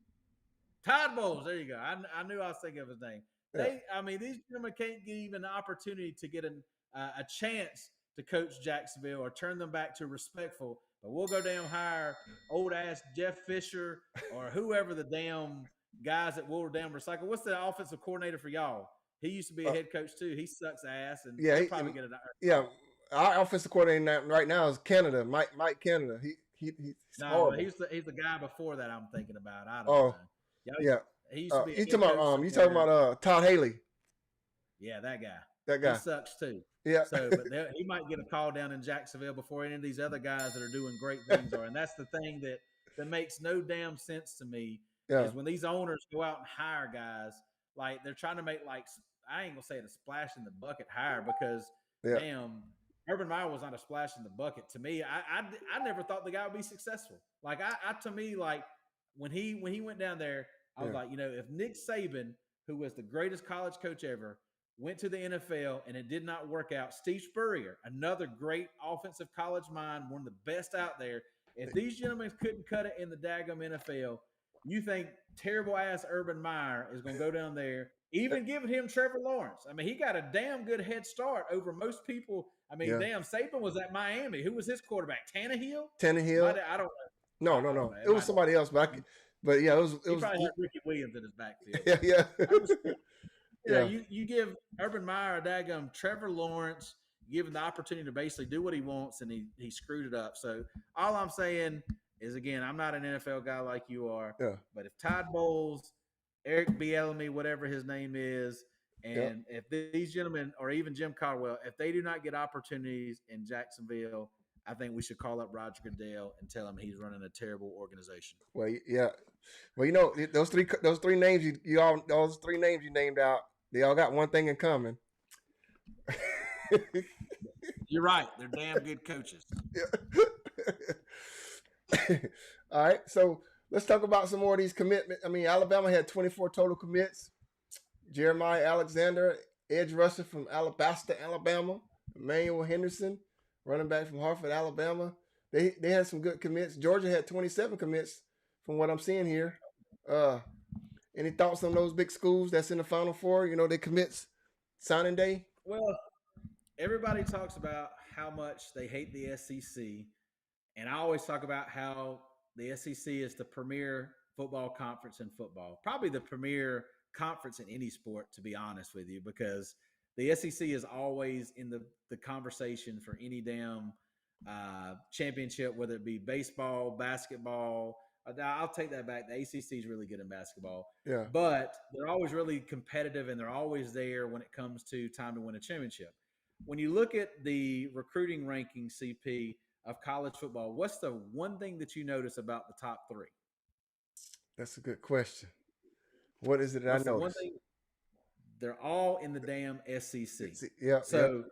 Todd Bowles. There you go. I knew I was thinking of his name. These gentlemen can't get even an opportunity to get a chance to coach Jacksonville or turn them back to respectful. But we'll go down hire old ass Jeff Fisher or whoever the damn guys at Wilder Dam Recycle. What's the offensive coordinator for y'all? He used to be a head coach too. He sucks ass, and he'll probably get it. Yeah, our offensive coordinator right now is Canada, Mike Canada. He's horrible. He's the guy before that I'm thinking about. I don't know. Yeah. He used to be. You talking about Todd Haley? Yeah, that guy. That guy. He sucks too. Yeah. So, but he might get a call down in Jacksonville before any of these other guys that are doing great things are. And that's the thing that makes no damn sense to me is when these owners go out and hire guys, like they're trying to make I ain't gonna say it a splash in the bucket hire because damn, Urban Meyer was not a splash in the bucket to me. I never thought the guy would be successful. Like to me, like when he went down there, I was like, if Nick Saban, who was the greatest college coach ever, went to the NFL and it did not work out. Steve Spurrier, another great offensive college mind, one of the best out there. If these gentlemen couldn't cut it in the daggum NFL, you think terrible ass Urban Meyer is going to go down there, even giving him Trevor Lawrence? I mean, he got a damn good head start over most people. I mean, damn, Saban was at Miami. Who was his quarterback? Tannehill? I don't know. No. It was somebody else, but yeah, it was. He probably had Ricky Williams in his backfield. Yeah. You give Urban Meyer a daggum Trevor Lawrence, give him the opportunity to basically do what he wants, and he screwed it up. So all I'm saying is, again, I'm not an NFL guy like you are. Yeah. But if Todd Bowles, Eric Bieniemy, whatever his name is, and if these gentlemen or even Jim Caldwell, if they do not get opportunities in Jacksonville, I think we should call up Roger Goodell and tell him he's running a terrible organization. Well, yeah. Well, those three names those three names you named out, they all got one thing in common. You're right. They're damn good coaches. All right. So let's talk about some more of these commitments. I mean, Alabama had 24 total commits. Jeremiah Alexander, edge rusher from Alabasta, Alabama. Emmanuel Henderson, running back from Hartford, Alabama. They had some good commits. Georgia had 27 commits from what I'm seeing here. Any thoughts on those big schools that's in the Final Four? They commits signing day? Well, everybody talks about how much they hate the SEC And I always talk about how the SEC is the premier football conference in football, probably the premier conference in any sport, to be honest with you, because the SEC is always in the conversation for any damn championship, whether it be baseball, basketball. I'll take that back. The ACC is really good in basketball, Yeah, but they're always really competitive and they're always there when it comes to time to win a championship. When you look at the recruiting ranking, CP, of college football, what's the one thing that you notice about the top three? that's a good question. What is it that I What's the one noticed? thing? They're all in the damn SEC. Yep, yep. So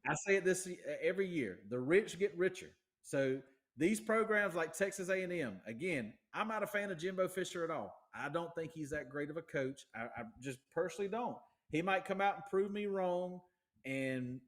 I say it this every year: the rich get richer. So these programs like Texas A&M, again, I'm not a fan of Jimbo Fisher at all. I don't think he's that great of a coach. I just personally don't. He might come out and prove me wrong and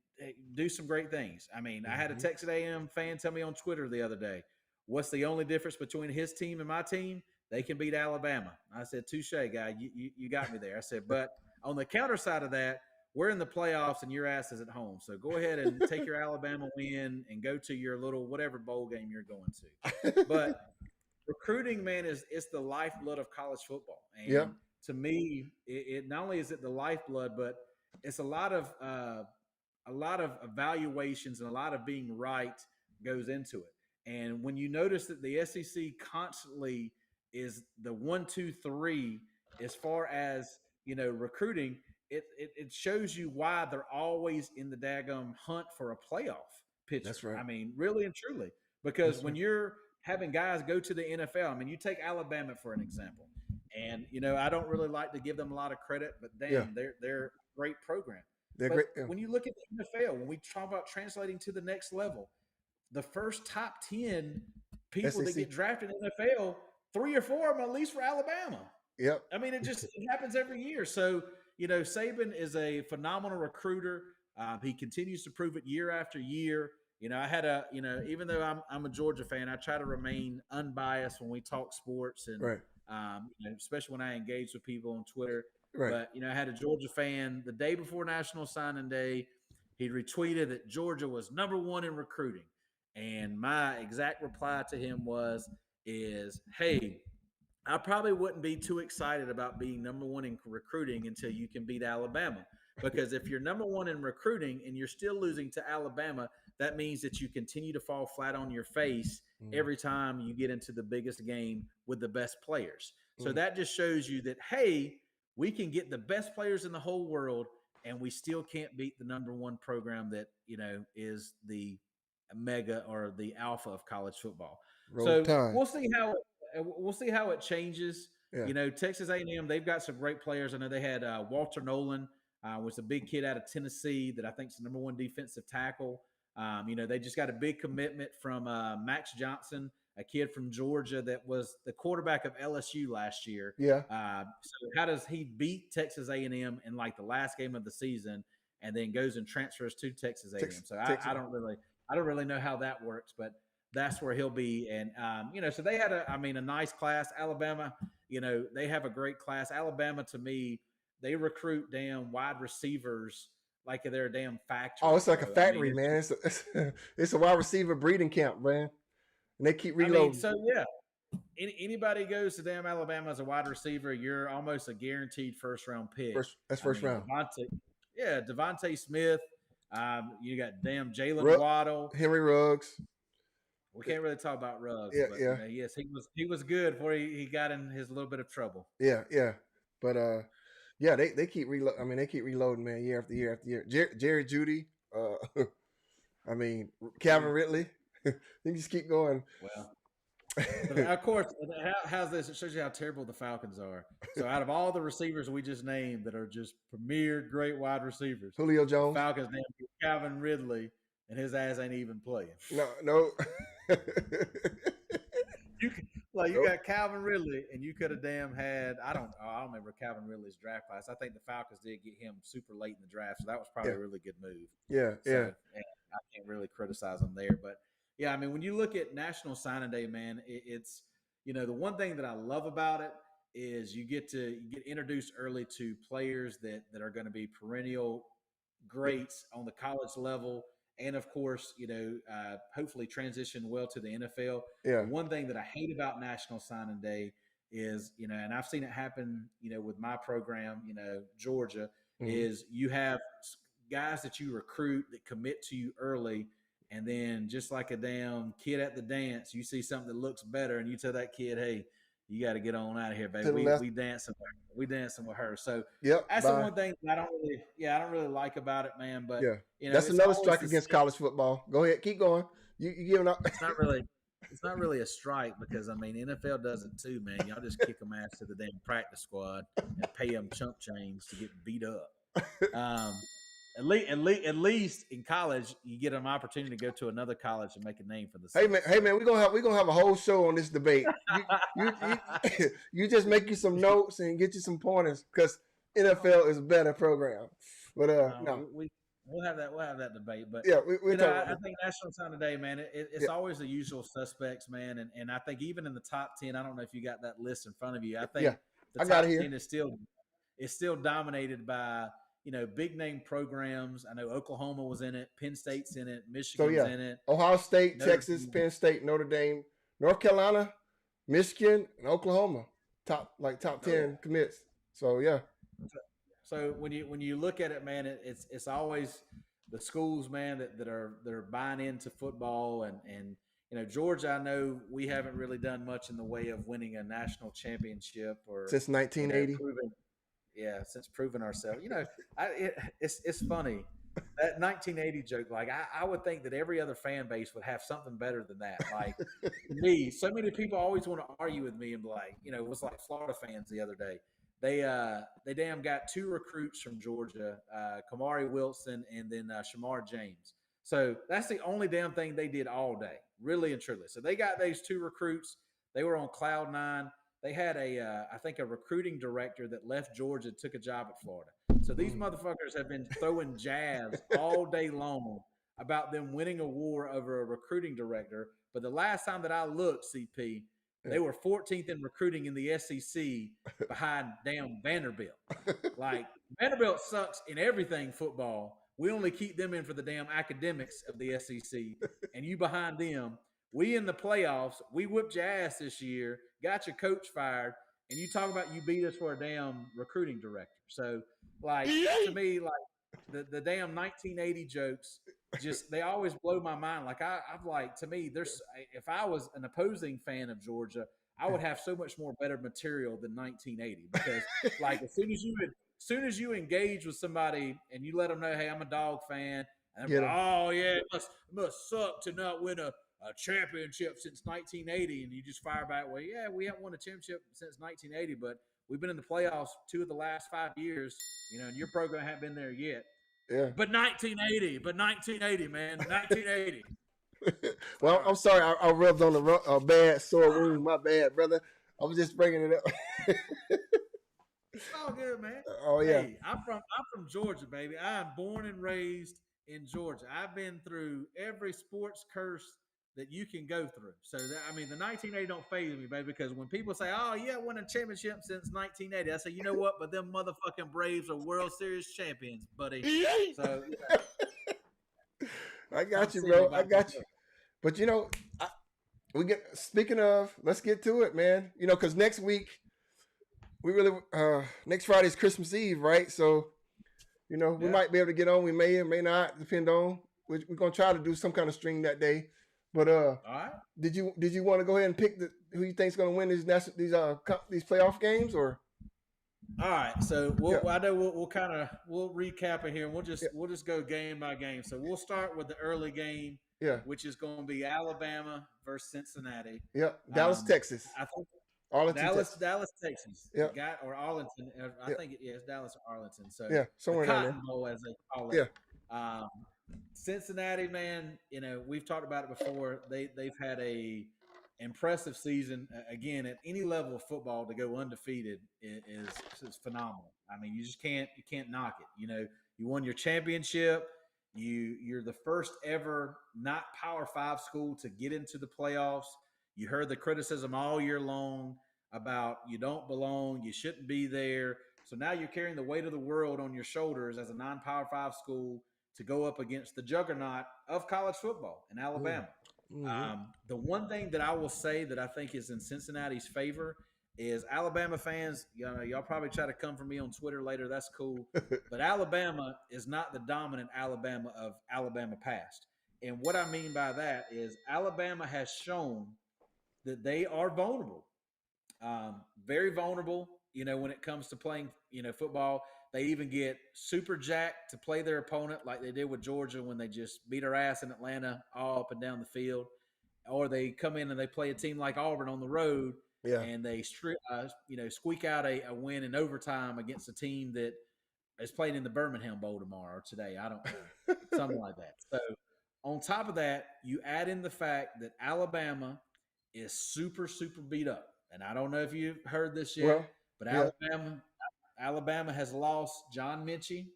do some great things. I mean, I had a Mm-hmm. Texas A&M fan tell me on Twitter the other day, "What's the only difference between his team and my team? They can beat Alabama." I said, "Touche, guy. You got me there." I said, "But on the counter side of that, we're in the playoffs and your ass is at home. So go ahead and take your Alabama win and go to your little whatever bowl game you're going to." But recruiting, man, is it's the lifeblood of college football. And Yep, to me, it not only is it the lifeblood, but it's a lot of evaluations and a lot of being right goes into it. And when you notice that the SEC constantly is the 1, 2, 3 as far as recruiting, it shows you why they're always in the daggum hunt for a playoff picture. that's right. I mean, really and truly, because That's when right. you're having guys go to the NFL, I mean, you take Alabama for an example, and I don't really like to give them a lot of credit, but Yeah, damn, they're a great program. they're But great. Yeah. when you look at the NFL, when we talk about translating to the next level, the first top 10 people that SEC. get drafted in the NFL, 3 or 4 of them at least for Alabama. Yep. I mean, it happens every year. So, Saban is a phenomenal recruiter. He continues to prove it year after year. I had even though I'm a Georgia fan, I try to remain unbiased when we talk sports and, Right. especially when I engage with people on Twitter. Right. But, I had a Georgia fan the day before National Signing Day. He retweeted that Georgia was #1 in recruiting. And my exact reply to him is, hey, I probably wouldn't be too excited about being #1 in recruiting until you can beat Alabama. Because if you're #1 in recruiting and you're still losing to Alabama, that means that you continue to fall flat on your face Mm, every time you get into the biggest game with the best players. So mm. that just shows you that, hey, we can get the best players in the whole world and we still can't beat the #1 program that, is the mega or the alpha of college football. Roll So Tide. we'll see how it changes. Yeah. Texas A&M, they've got some great players. I know they had Walter Nolan, was a big kid out of Tennessee that I think is the #1 defensive tackle. They just got a big commitment from Max Johnson, a kid from Georgia that was the quarterback of LSU last year. Yeah. So how does he beat Texas A&M in like the last game of the season, and then goes and transfers to Texas A&M? So Texas. I don't really know how that works, but that's where he'll be. And so they had a nice class. Alabama, they have a great class. Alabama, to me, they recruit damn wide receivers like they're a damn factory, Oh, it's like a bro. I mean, factory, man. It's a wide receiver breeding camp, man. And they keep reloading. so yeah. Anybody goes to damn Alabama as a wide receiver, you're almost a guaranteed first round pick. That's I first mean, round. Devontae Smith. You got damn Jalen Ru- Waddle. Henry Ruggs. We can't really talk about Ruggs, Yeah, but yeah, yes, he was good before he got in his little bit of trouble. yeah, yeah. But yeah, they keep reload. I mean, they keep reloading, man, year after year after year. Jerry Judy. I mean, Calvin Ridley. They just keep going. Well, but of course, how's this? It shows you how terrible the Falcons are. So, out of all the receivers we just named that are just premier great wide receivers, Julio the Jones. Falcons named Calvin Ridley, and his ass ain't even playing. No, no. You you got Calvin Ridley, and you could have damn had I don't remember Calvin Ridley's draft class. I think the Falcons did get him super late in the draft, so that was probably Yeah, a really good move. yeah, yeah. So I can't really criticize them there, but yeah, I mean when you look at National Signing Day, man, it's the one thing that I love about it is you get introduced early to players that are going to be perennial greats on the college level, and of course, hopefully transition well to the NFL. Yeah. The one thing that I hate about National Signing Day is, and I've seen it happen, with my program, Georgia, Mm-hmm. is you have guys that you recruit that commit to you early, and then just like a damn kid at the dance, you see something that looks better, and you tell that kid, "Hey, you got to get on out of here, baby. To the We left. we dancing, we dancing with her." So Yep. that's the Bye. one thing that I don't really like about it, man. But Yeah. That's it's another always strike the against same. college football. Go ahead. Keep going. You giving up? It's not really a strike because I mean NFL does it too, man. Y'all just kick them ass to the damn practice squad and pay them chump change to get beat up. Um, at least in college, you get an opportunity to go to another college and make a name for Hey themselves. man, hey man, we're gonna have a whole show on this debate. You just make you some notes and get you some pointers because NFL is a better program. But No, no, we'll have that debate. But yeah, we'll talk about I this. think National Sign today, man, Yeah, it's always the usual suspects, man. And I think even in the top 10, I don't know if you got that list in front of you. I yeah, think the I got top it here. 10 is still dominated by big name programs. I know Oklahoma was in it, Penn State's in it, So Michigan's yeah, in it, Ohio State, Notre Texas, Dame. Penn State, Notre Dame, North Carolina, Michigan, and Oklahoma. Top Oh yeah. 10 commits. So yeah, So when you look at it, man, it's always the schools, man, that are buying into football and Georgia. I know we haven't really done much in the way of winning a national championship or since 1980. proving since proving ourselves. It's funny that 1980 joke. Like I would think that every other fan base would have something better than that. Like me, so many people always want to argue with me and be like, it was like Florida fans the other day. They damn got two recruits from Georgia, Kamari Wilson and then Shamar James. So that's the only damn thing they did all day, really and truly. So they got those two recruits. They were on cloud nine. They had I think, a recruiting director that left Georgia, took a job at Florida. So these Mm, motherfuckers have been throwing jabs all day long about them winning a war over a recruiting director. But the last time that I looked, CP, yeah. they were 14th in recruiting in the SEC behind damn Vanderbilt. Like Vanderbilt sucks in everything football. We only keep them in for the damn academics of the SEC, and you behind them. We in the playoffs. We whipped your ass this year. Got your coach fired, and you talk about you beat us for a damn recruiting director. So, like to me, like the damn 1980 jokes, just they always blow my mind. Like I've like to me, there's if I was an opposing fan of Georgia, I would have so much more better material than 1980 because like as soon as you engage with somebody and you let them know, hey, I'm a dog fan, and they're Get like, them. oh yeah, it must suck to not win a championship since 1980, and you just fire back, well, yeah, we haven't won a championship since 1980, but we've been in the playoffs 2 of the last 5 years, and your program hasn't been there yet. Yeah. But 1980, man, 1980. All Well, I'm right. sorry. I rubbed on a bad sore wound. My bad, brother. I was just bringing it up. It's all good, man. Oh yeah. Hey, I'm from Georgia, baby. I am born and raised in Georgia. I've been through every sports curse that you can go through. So I mean, the 1980 don't phase me, baby. Because when people say, "Oh yeah, won a championship since 1980," I say, you know what? But them motherfucking Braves are World Series champions, buddy. So I I'm got you, serious bro. I about my got you. But I, we get speaking of, let's get to it, man. Because next week we really next Friday is Christmas Eve, right? So we yeah. might be able to get on. We may or may not, depend on. We're gonna try to do some kind of stream that day. But All right. did you want to go ahead and pick who you think's gonna win these playoff games or? All right, so Yeah, I know we'll recap it here, and yeah, we'll just go game by game. So we'll start with the early game, yeah, which is going to be Alabama versus Cincinnati. yeah. Dallas, Um, Texas, I think Arlington, Dallas, Texas. Dallas, Texas, Yeah, got or Arlington. I yeah, think it's Dallas or Arlington. So yeah. the Somewhere down there. Cotton Bowl, as they call it. Yeah, Um, Cincinnati, man, we've talked about it before. They've had a impressive season. Again, at any level of football, to go undefeated is phenomenal. I mean, you can't knock it. You won your championship. You're the first ever not Power Five school to get into the playoffs. You heard the criticism all year long about you don't belong, you shouldn't be there. So now you're carrying the weight of the world on your shoulders as a non-Power Five school to go up against the juggernaut of college football in Alabama. Mm-hmm. The one thing that I will say that I think is in Cincinnati's favor is Alabama fans. Y'all probably try to come for me on Twitter later. That's cool, but Alabama is not the dominant Alabama of Alabama past. And what I mean by that is Alabama has shown that they are vulnerable, very vulnerable. When it comes to playing, football, they even get super jacked to play their opponent like they did with Georgia when they just beat our ass in Atlanta all up and down the field. Or they come in and they play a team like Auburn on the road Yeah. and they squeak out a win in overtime against a team that is playing in the Birmingham Bowl tomorrow or today. I don't know. Something like that. So on top of that, you add in the fact that Alabama is super, super beat up. And I don't know if you've heard this yet, Well, but yeah. Alabama has lost John Minchie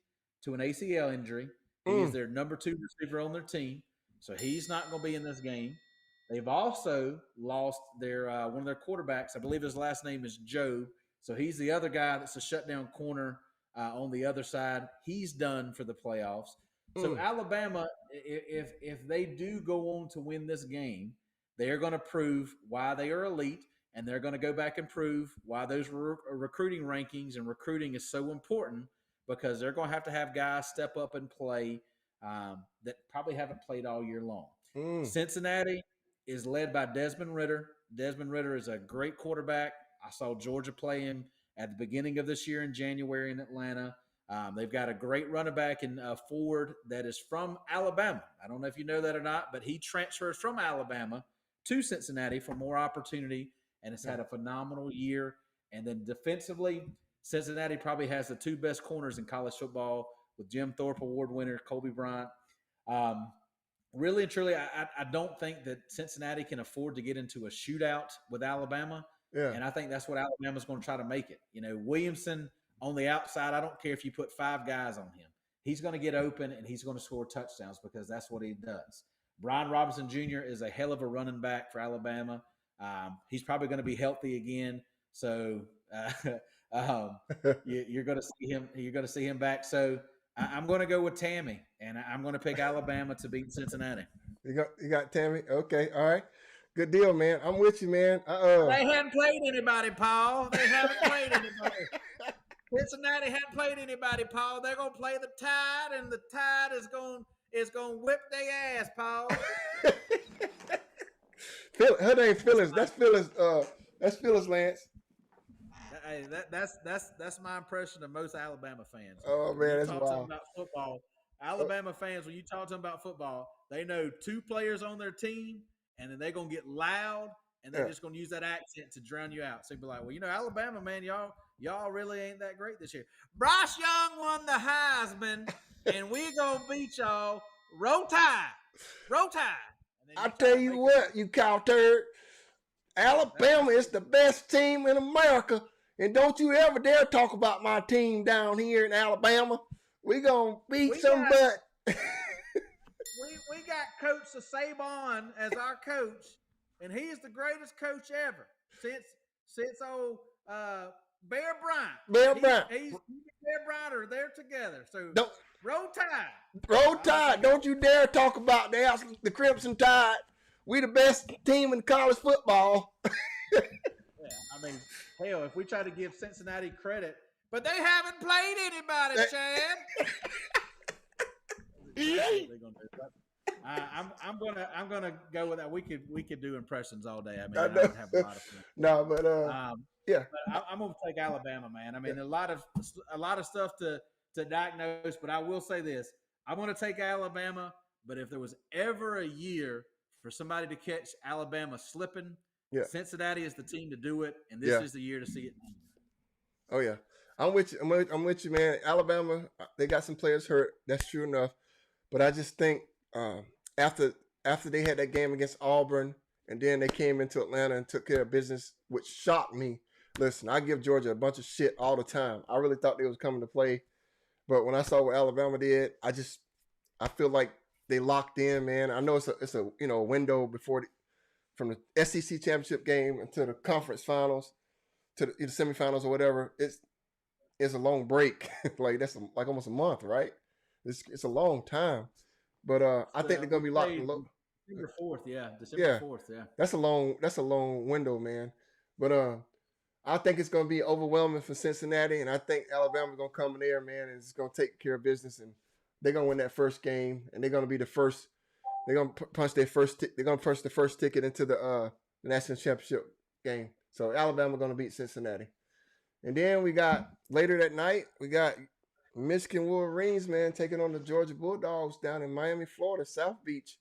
to an ACL injury. He is Mm. their number 2 receiver on their team, so he's not going to be in this game. They've also lost their one of their quarterbacks. I believe his last name is Joe. So he's the other guy that's a shutdown corner on the other side. He's done for the playoffs. So Alabama, if they do go on to win this game, they are going to prove why they are elite, and they're going to go back and prove why those recruiting rankings and recruiting is so important, because they're going to have guys step up and play that probably haven't played all year long. Cincinnati is led by Desmond Ridder. Desmond Ridder is a great quarterback. I saw Georgia play him at the beginning of this year in January in Atlanta. They've got a great running back in Ford that is from Alabama. I don't know if you know that or not, but he transfers from Alabama to Cincinnati for more opportunity and has had a phenomenal year. And then defensively, Cincinnati probably has the 2 best corners in college football with Jim Thorpe Award winner Kobe Bryant. Really and truly, I don't think that Cincinnati can afford to get into a shootout with Alabama. Yeah. And I think that's what Alabama's going to try to make it. Williamson on the outside, I don't care if you put 5 guys on him. He's going to get open and he's going to score touchdowns because that's what he does. Brian Robinson Jr. is a hell of a running back for Alabama. He's probably going to be healthy again. So you're going to see him. You're going to see him back. So I'm going to go with Tammy, and I'm going to pick Alabama to beat Cincinnati. You got Tammy? Okay, all right. Good deal, man. I'm with you, man. They hadn't played anybody, Paul. They haven't played anybody. Cincinnati hadn't played anybody, Paul. They're going to play the Tide, and the Tide is going to whip their ass, Paul. Her name Phyllis. That's Phyllis. That's Phyllis Lance. Hey, that's my impression of most Alabama fans. Oh man, that's wild. Talk to them about football. Alabama fans, when you talk to them about football, they know 2 players on their team, and then they're gonna get loud, and they're just gonna use that accent to drown you out. So you'd be like, well, Alabama, man, y'all really ain't that great this year. Bryce Young won the Heisman, and we gonna beat y'all. Roll Tide. I tell you what, you cow turd. Alabama is the best team in America, and don't you ever dare talk about my team down here in Alabama. We gonna beat some butt. We got Coach Saban as our coach, and he's the greatest coach ever since old Bear Bryant. He's Bear Bryant are there together. So roll Tide. Roll Tide. Don't you dare talk about the Crimson Tide. We the best team in college football. Yeah, I mean, hell, if we try to give Cincinnati credit, but they haven't played anybody, Chad. I'm gonna go with that. We could do impressions all day. I mean, I would have a lot of fun. No, but yeah, but I'm gonna take Alabama, man. I mean, a lot of stuff to diagnose, but I will say this: I'm gonna take Alabama. But if there was ever a year for somebody to catch Alabama slipping, Cincinnati is the team to do it, and this is the year to see it. Oh yeah, I'm with you. I'm with you, man. Alabama, they got some players hurt. That's true enough. But I just think after they had that game against Auburn, and then they came into Atlanta and took care of business, which shocked me. Listen, I give Georgia a bunch of shit all the time. I really thought they was coming to play, but when I saw what Alabama did, I feel like they locked in, man. I know it's a window before from the SEC championship game into the conference finals to the semifinals or whatever. It's a long break. Like that's like almost a month, right? It's a long time. But I think they're gonna We be locked played and low. December 4th. Yeah, December Yeah, 4th. Yeah. that's a long window, man. But I think it's gonna be overwhelming for Cincinnati, and I think Alabama's gonna come in there, man, and it's gonna take care of business, and they're gonna win that first game, and they're gonna be the first. They're gonna punch their first. They're gonna punch the first ticket into the national championship game. So Alabama gonna beat Cincinnati, and then we got later that night we got Michigan Wolverines, man, taking on the Georgia Bulldogs down in Miami, Florida, South Beach.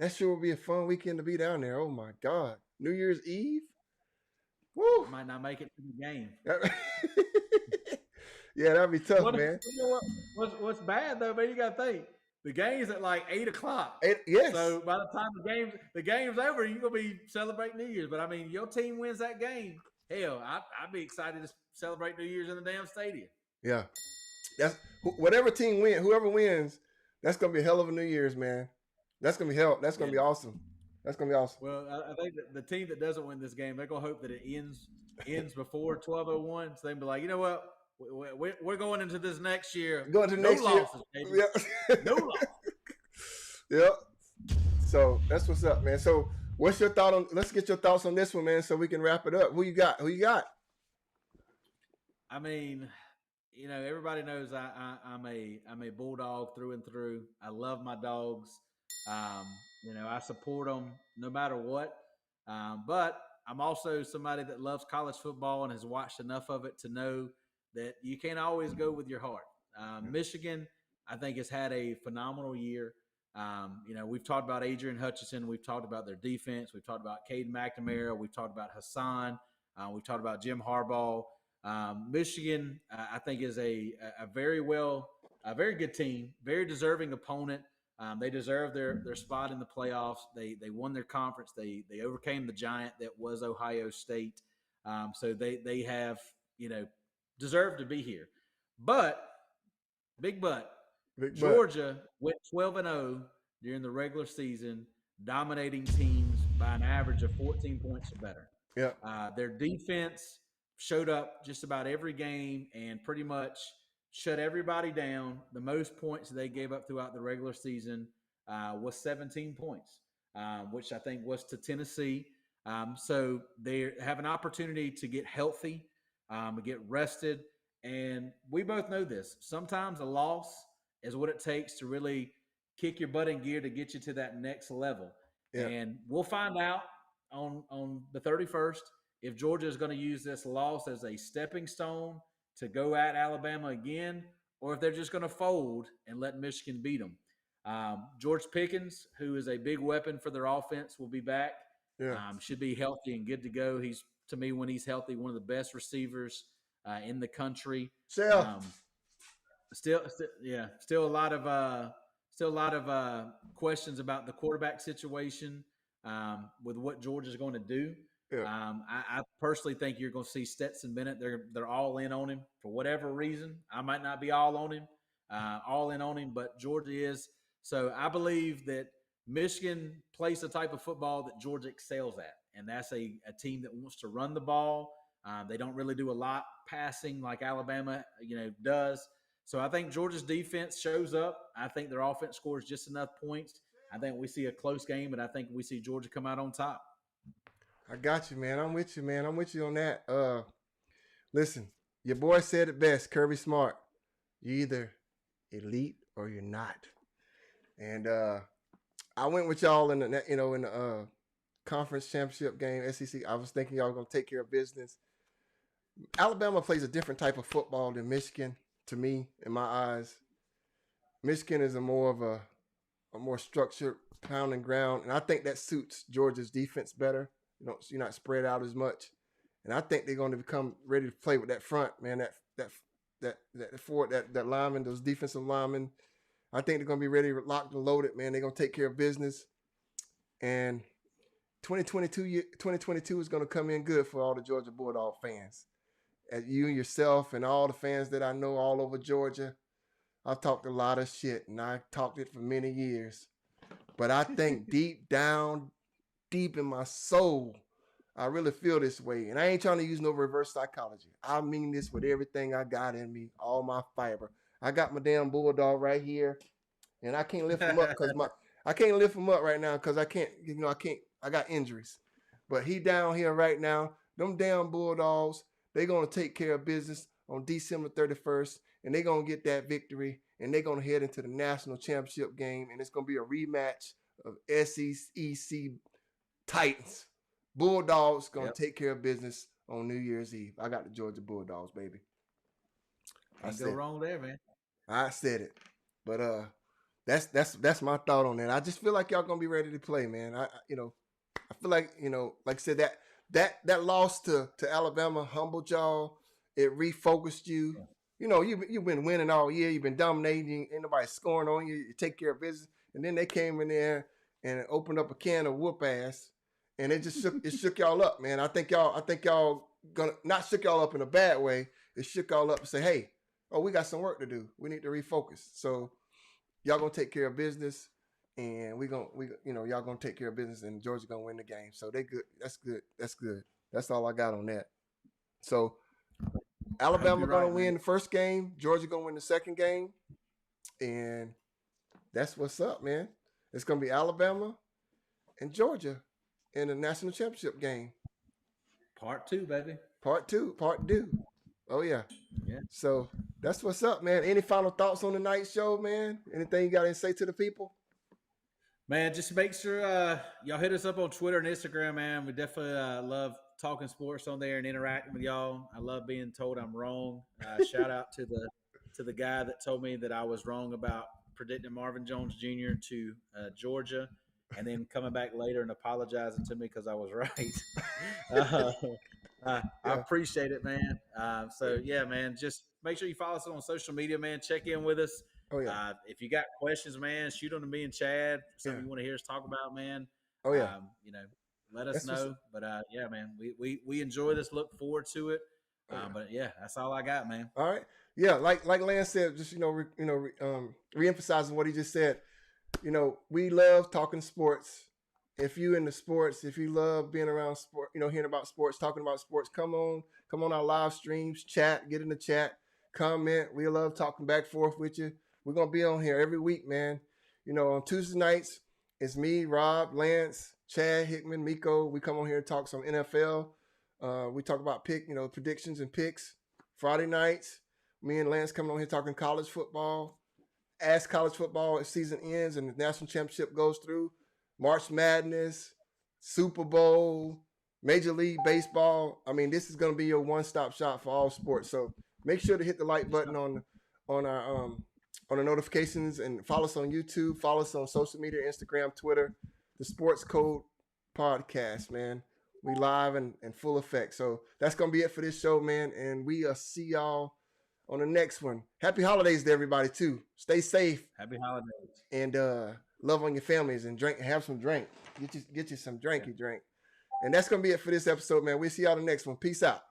That sure will be a fun weekend to be down there. Oh my God, New Year's Eve. Woo! Might not make it to the game. Yeah, that'd be tough, What man. you know what's bad though, man? You got to think the game's at like 8 o'clock. Yes. So by the time the game's over, you're gonna be celebrating New Year's. But I mean, your team wins that game. Hell, I'd be excited to celebrate New Year's in the damn stadium. Yeah, that's whatever team win, whoever wins, that's gonna be a hell of a New Year's, man. That's gonna be hell. That's gonna be awesome. That's gonna be awesome. Well, I think that the team that doesn't win this game, they're gonna hope that it ends before 12:01. So they can be like, you know what, we're going into this next year. Going to next losses, year. baby. Yeah. No loss. Yep. So that's what's up, man. So what's your thought on? Let's get your thoughts on this one, man, so we can wrap it up. Who you got? Who you got? I mean, you know, everybody knows I'm a bulldog through and through. I love my dogs. You know, I support them no matter what. But I'm also somebody that loves college football and has watched enough of it to know that you can't always go with your heart. Michigan, I think, has had a phenomenal year. You know, we've talked about Adrian Hutchinson. We've talked about their defense. We've talked about Caden McNamara. We've talked about Hassan. We've talked about Jim Harbaugh. Michigan, I think, is a very good team, very deserving opponent. They deserve their spot in the playoffs. They won their conference. They overcame the giant that was Ohio State. So they have, you know, deserved to be here. But big Georgia went 12-0 during the regular season, dominating teams by an average of 14 points or better. Yeah. Their defense showed up just about every game and pretty much shut everybody down. The most points they gave up throughout the regular season was 17 points, which I think was to Tennessee. So they have an opportunity to get healthy, get rested. And we both know this. Sometimes a loss is what it takes to really kick your butt in gear to get you to that next level. Yeah. And we'll find out on the 31st if Georgia is going to use this loss as a stepping stone to go at Alabama again, or if they're just going to fold and let Michigan beat them. George Pickens, who is a big weapon for their offense, will be back. Yeah. Should be healthy and good to go. He's, to me, when he's healthy, one of the best receivers in the country. Still a lot of questions about the quarterback situation with what Georgia's going to do. Yeah. I personally think you're going to see Stetson Bennett. They're all in on him for whatever reason. I might not be all in on him, but Georgia is. So I believe that Michigan plays the type of football that Georgia excels at, and that's a team that wants to run the ball. They don't really do a lot passing like Alabama, does. So I think Georgia's defense shows up. I think their offense scores just enough points. I think we see a close game, and I think we see Georgia come out on top. I got you, man. I'm with you, man. I'm with you on that. Listen, your boy said it best, Kirby Smart. You're either elite or you're not. And I went with y'all in the conference championship game, SEC. I was thinking y'all were gonna take care of business. Alabama plays a different type of football than Michigan, to me, in my eyes. Michigan is a more structured pound and ground, and I think that suits Georgia's defense better. You're not spread out as much, and I think they're going to become ready to play with that front, man. That lineman, those defensive linemen. I think they're going to be ready, locked and loaded, man. They're going to take care of business, and 2022 is going to come in good for all the Georgia Bulldog fans. As you yourself and all the fans that I know all over Georgia, I've talked a lot of shit, and I talked it for many years. But I think deep down, deep in my soul, I really feel this way. And I ain't trying to use no reverse psychology. I mean this with everything I got in me, all my fiber. I got my damn bulldog right here, and I can't lift him up because I can't lift him up right now because I can't. I got injuries, but he down here right now. Them damn bulldogs, they gonna take care of business on December 31st, and they gonna get that victory, and they gonna head into the national championship game, and it's gonna be a rematch of SEC Titans. Bulldogs gonna take care of business on New Year's Eve. I got the Georgia Bulldogs, baby. Can't go wrong there, man. I said it, but that's my thought on that. I just feel like y'all gonna be ready to play, man. I feel like like I said that loss to Alabama humbled y'all. It refocused you. You've been winning all year. You've been dominating. Ain't nobody scoring on you. You take care of business, and then they came in there and opened up a can of whoop ass, and it just shook y'all up, man. I think y'all gonna not shook y'all up in a bad way. It shook y'all up and say, hey, oh, we got some work to do. We need to refocus. So y'all gonna take care of business, and y'all gonna take care of business, and Georgia gonna win the game. So they good. That's good. That's good. That's all I got on that. So Alabama gonna win the first game. Georgia gonna win the second game, and that's what's up, man. It's gonna be Alabama and Georgia in the national championship game. Part 2, baby. Part two. Oh yeah. Yeah. So that's what's up, man. Any final thoughts on the night show, man? Anything you got to say to the people? Man, just make sure y'all hit us up on Twitter and Instagram, man. We definitely love talking sports on there and interacting with y'all. I love being told I'm wrong. Shout out to the guy that told me that I was wrong about predicting Marvin Jones Jr. to Georgia, and then coming back later and apologizing to me because I was right. I appreciate it, man. Yeah, man, just make sure you follow us on social media, man. Check in with us. Oh yeah. If you got questions, man, shoot them to me and Chad. Something you want to hear us talk about, man. Oh yeah. Let us know. But yeah, man, we enjoy this. Look forward to it. But yeah, that's all I got, man. All right. Yeah, like Lance said, just re-emphasizing what he just said. We love talking sports. If you into sports, if you love being around sport, hearing about sports, talking about sports, come on our live streams, chat, get in the chat, comment. We love talking back and forth with you. We're gonna be on here every week, man. On Tuesday nights, it's me, Rob, Lance, Chad, Hickman, Miko. We come on here and talk some NFL. We talk about predictions and picks. Friday nights, me and Lance coming on here talking college football. As college football season ends and the national championship goes through, March Madness, Super Bowl, Major League Baseball. I mean, this is going to be your one-stop shop for all sports. So make sure to hit the like button on the notifications and follow us on YouTube. Follow us on social media, Instagram, Twitter, the Sports Code Podcast, man. We live and full effect. So that's going to be it for this show, man. And we see y'all on the next one. Happy holidays to everybody, too. Stay safe. Happy holidays. And love on your families and have some drink. Get you some drinky drink. And that's going to be it for this episode, man. We'll see y'all the next one. Peace out.